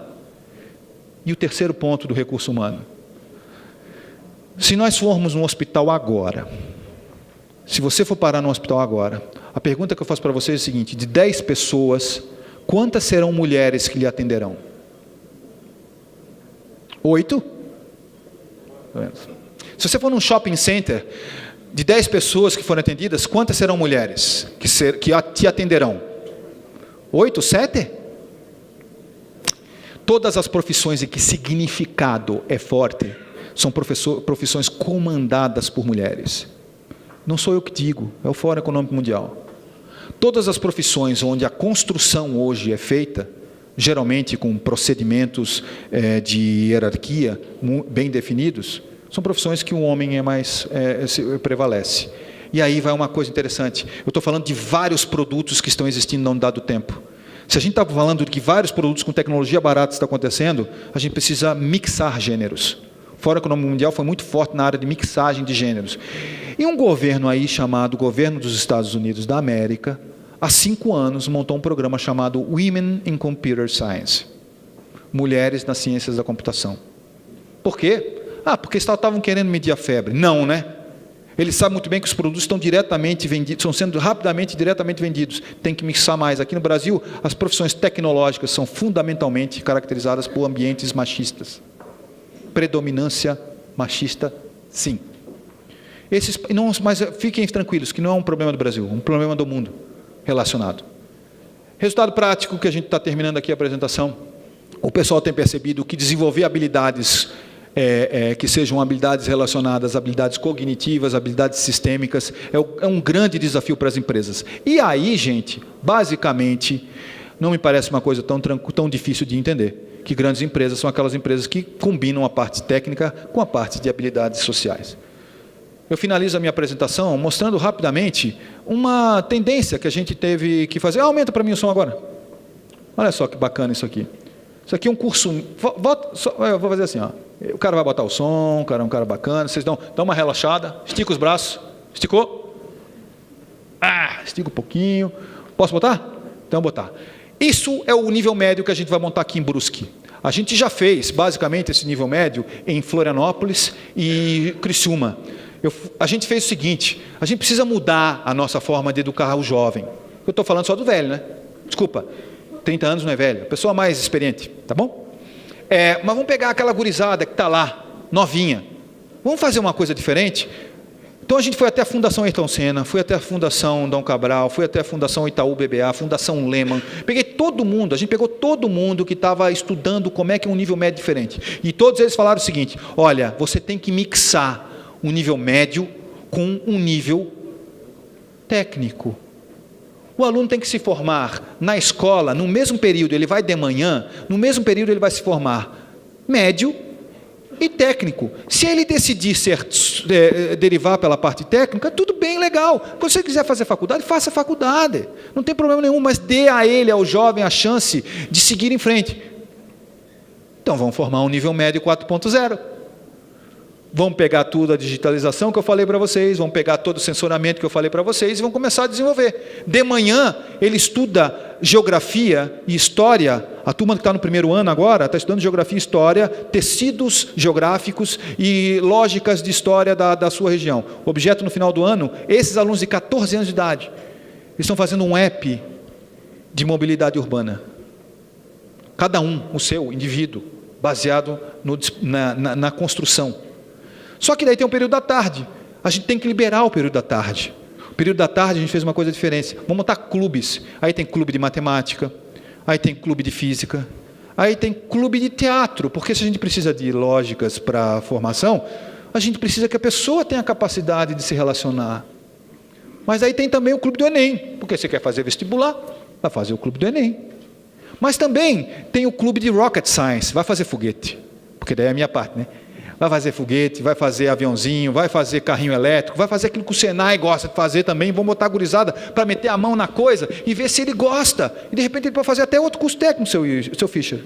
E o terceiro ponto do recurso humano. Se nós formos num hospital agora, se você for parar num hospital agora, a pergunta que eu faço para vocês é a seguinte: de 10 pessoas, quantas serão mulheres que lhe atenderão? 8? Se você for num shopping center, de 10 pessoas que forem atendidas, quantas serão mulheres que te atenderão? 8, 7? Todas as profissões em que significado é forte, são profissões comandadas por mulheres. Não sou eu que digo, é o Fórum Econômico Mundial. Todas as profissões onde a construção hoje é feita, geralmente com procedimentos de hierarquia bem definidos, são profissões que o homem prevalece. E aí vai uma coisa interessante. Eu estou falando de vários produtos que estão existindo num dado tempo. Se a gente está falando de que vários produtos com tecnologia barata estão acontecendo, a gente precisa mixar gêneros. O Fórum Econômico Mundial foi muito forte na área de mixagem de gêneros. E um governo aí chamado Governo dos Estados Unidos da América, há 5 anos, montou um programa chamado Women in Computer Science. Mulheres nas ciências da computação. Por quê? Porque estavam querendo medir a febre. Não, né? Eles sabem muito bem que os produtos estão diretamente vendidos, estão sendo rapidamente diretamente vendidos. Tem que mixar mais. Aqui no Brasil, as profissões tecnológicas são fundamentalmente caracterizadas por ambientes machistas. Predominância machista, sim. Mas fiquem tranquilos, que não é um problema do Brasil, é um problema do mundo relacionado. Resultado prático que a gente está terminando aqui a apresentação. O pessoal tem percebido que desenvolver habilidades que sejam habilidades relacionadas, habilidades cognitivas, habilidades sistêmicas, é um grande desafio para as empresas. E aí, gente, basicamente, não me parece uma coisa tão difícil de entender, que grandes empresas são aquelas empresas que combinam a parte técnica com a parte de habilidades sociais. Eu finalizo a minha apresentação mostrando rapidamente uma tendência que a gente teve que fazer. Aumenta para mim o som agora. Olha só que bacana isso aqui. Isso aqui é um curso... Eu vou fazer assim, ó. O cara vai botar o som, o cara é um cara bacana. Vocês dão uma relaxada. Estica os braços. Esticou? Estica um pouquinho. Posso botar? Então, botar. Isso é o nível médio que a gente vai montar aqui em Brusque. A gente já fez, basicamente, esse nível médio em Florianópolis e Criciúma. A gente fez o seguinte, a gente precisa mudar a nossa forma de educar o jovem. Eu estou falando só do velho, né? Desculpa, 30 anos não é velho, pessoa mais experiente, tá bom? Mas vamos pegar aquela gurizada que está lá, novinha. Vamos fazer uma coisa diferente? Então a gente foi até a Fundação Ayrton Senna, foi até a Fundação Dom Cabral, foi até a Fundação Itaú BBA, Fundação Lehman. Peguei todo mundo, a gente pegou todo mundo que estava estudando como é que é um nível médio diferente. E todos eles falaram o seguinte, olha, você tem que mixar um nível médio com um nível técnico. O aluno tem que se formar na escola, no mesmo período, ele vai de manhã, no mesmo período ele vai se formar médio e técnico. Se ele decidir derivar pela parte técnica, tudo bem, legal. Quando você quiser fazer faculdade, faça faculdade. Não tem problema nenhum, mas dê a ele, ao jovem, a chance de seguir em frente. Então vamos formar um nível médio 4.0. Vamos pegar tudo a digitalização que eu falei para vocês, vamos pegar todo o sensoramento que eu falei para vocês e vamos começar a desenvolver. De manhã, ele estuda geografia e história. A turma que está no primeiro ano agora está estudando geografia e história, tecidos geográficos e lógicas de história da sua região. O objeto no final do ano, esses alunos de 14 anos de idade, eles estão fazendo um app de mobilidade urbana. Cada um, o seu indivíduo, baseado na construção. Só que daí tem o período da tarde. A gente tem que liberar o período da tarde. O período da tarde a gente fez uma coisa diferente. Vamos montar clubes. Aí tem clube de matemática, aí tem clube de física, aí tem clube de teatro, porque se a gente precisa de lógicas para a formação, a gente precisa que a pessoa tenha a capacidade de se relacionar. Mas aí tem também o clube do Enem, porque você quer fazer vestibular, vai fazer o clube do Enem. Mas também tem o clube de Rocket Science, vai fazer foguete, porque daí é a minha parte, né? Vai fazer foguete, vai fazer aviãozinho, vai fazer carrinho elétrico, vai fazer aquilo que o Senai gosta de fazer também. Vamos botar a gurizada para meter a mão na coisa e ver se ele gosta. E de repente ele pode fazer até outro curso técnico, seu Fischer.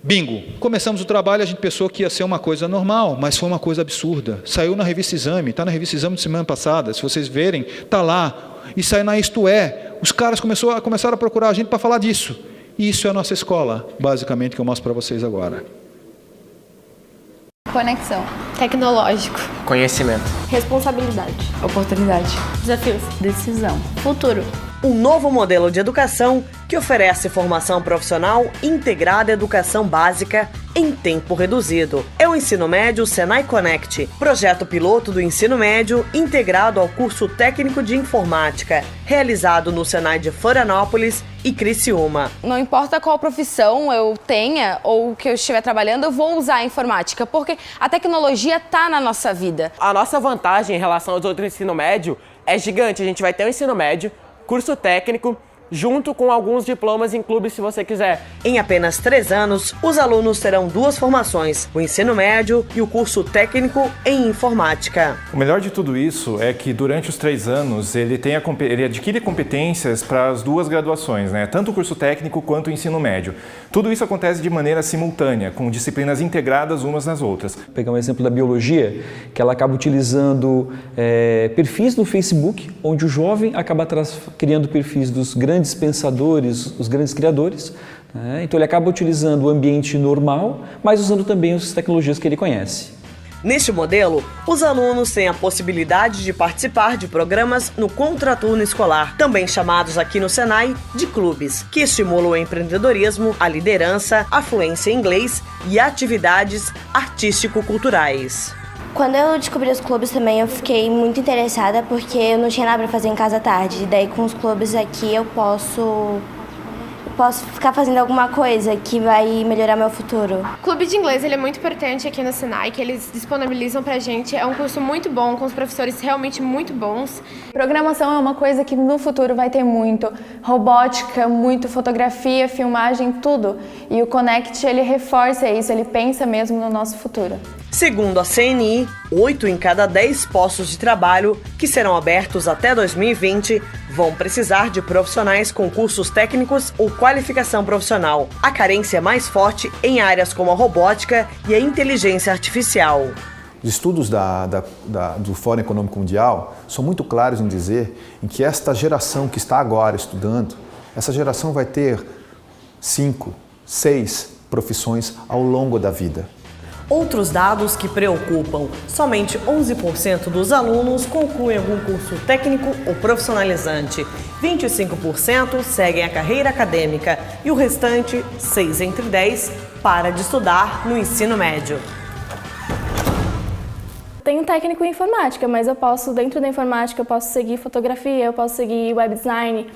Bingo. Começamos o trabalho, a gente pensou que ia ser uma coisa normal, mas foi uma coisa absurda. Saiu na revista Exame, está na revista Exame de semana passada, se vocês verem, está lá. E saiu na Isto É. Os caras começaram a procurar a gente para falar disso. E isso é a nossa escola, basicamente, que eu mostro para vocês agora. Conexão. Tecnológico. Conhecimento. Responsabilidade. Oportunidade. Desafios. Decisão. Futuro. Um novo modelo de educação que oferece formação profissional integrada à educação básica em tempo reduzido. É o Ensino Médio Senai Connect, projeto piloto do ensino médio integrado ao curso técnico de informática, realizado no Senai de Florianópolis e Criciúma. Não importa qual profissão eu tenha ou que eu estiver trabalhando, eu vou usar a informática, porque a tecnologia está na nossa vida. A nossa vantagem em relação aos outros ensino médio é gigante. A gente vai ter um ensino médio, curso técnico, junto com alguns diplomas em clubes, se você quiser. Em apenas 3 anos, os alunos terão 2 formações, o ensino médio e o curso técnico em informática. O melhor de tudo isso é que durante os 3 anos ele adquire competências para as 2 graduações, né? Tanto o curso técnico quanto o ensino médio. Tudo isso acontece de maneira simultânea, com disciplinas integradas umas nas outras. Vou pegar um exemplo da biologia, que ela acaba utilizando perfis no Facebook, onde o jovem acaba criando perfis dos grandes pensadores, os grandes criadores, né? Então ele acaba utilizando o ambiente normal, mas usando também as tecnologias que ele conhece. Neste modelo, os alunos têm a possibilidade de participar de programas no contraturno escolar, também chamados aqui no Senai de clubes, que estimulam o empreendedorismo, a liderança, a fluência em inglês e atividades artístico-culturais. Quando eu descobri os clubes também, eu fiquei muito interessada porque eu não tinha nada para fazer em casa à tarde. E daí com os clubes aqui eu posso posso ficar fazendo alguma coisa que vai melhorar meu futuro. O clube de inglês ele é muito importante aqui no Senai, que eles disponibilizam pra gente. É um curso muito bom, com os professores realmente muito bons. Programação é uma coisa que no futuro vai ter muito. Robótica, muito fotografia, filmagem, tudo. E o Connect, ele reforça isso, ele pensa mesmo no nosso futuro. Segundo a CNI, 8 em cada 10 postos de trabalho que serão abertos até 2020 vão precisar de profissionais com cursos técnicos ou qualificação profissional. A carência é mais forte em áreas como a robótica e a inteligência artificial. Os estudos do Fórum Econômico Mundial são muito claros em dizer em que esta geração que está agora estudando, essa geração vai ter 5, 6 profissões ao longo da vida. Outros dados que preocupam: somente 11% dos alunos concluem algum curso técnico ou profissionalizante, 25% seguem a carreira acadêmica e o restante, 6 entre 10, para de estudar no ensino médio. Tenho técnico em informática, mas eu posso, dentro da informática, eu posso seguir fotografia, eu posso seguir web design.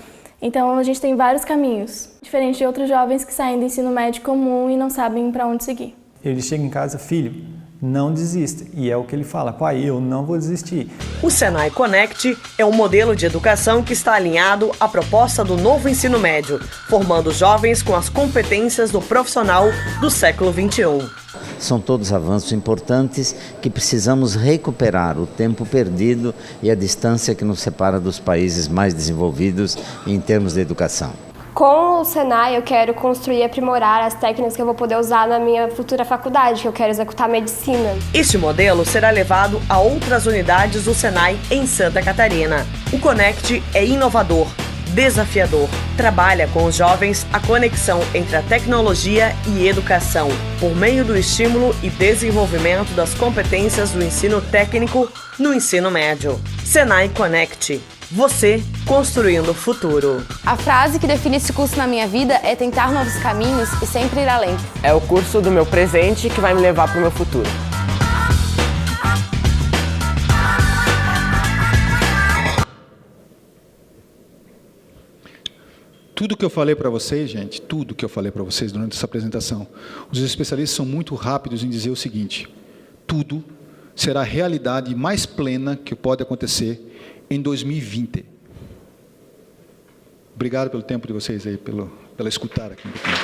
Então a gente tem vários caminhos, diferente de outros jovens que saem do ensino médio comum e não sabem para onde seguir. Ele chega em casa, filho, não desista. E é o que ele fala, pai, eu não vou desistir. O Senai Connect é um modelo de educação que está alinhado à proposta do novo ensino médio, formando jovens com as competências do profissional do século XXI. São todos avanços importantes que precisamos recuperar o tempo perdido e a distância que nos separa dos países mais desenvolvidos em termos de educação. Com o Senai eu quero construir e aprimorar as técnicas que eu vou poder usar na minha futura faculdade, que eu quero executar medicina. Este modelo será levado a outras unidades do Senai em Santa Catarina. O Connect é inovador, desafiador. Trabalha com os jovens a conexão entre a tecnologia e educação, por meio do estímulo e desenvolvimento das competências do ensino técnico no ensino médio. Senai Connect. Você construindo o futuro. A frase que define esse curso na minha vida é tentar novos caminhos e sempre ir além. É o curso do meu presente que vai me levar para o meu futuro. Tudo que eu falei para vocês, gente, tudo que eu falei para vocês durante essa apresentação, os especialistas são muito rápidos em dizer o seguinte: tudo será a realidade mais plena que pode acontecer em 2020. Obrigado pelo tempo de vocês aí, pela escutar aqui um pouquinho.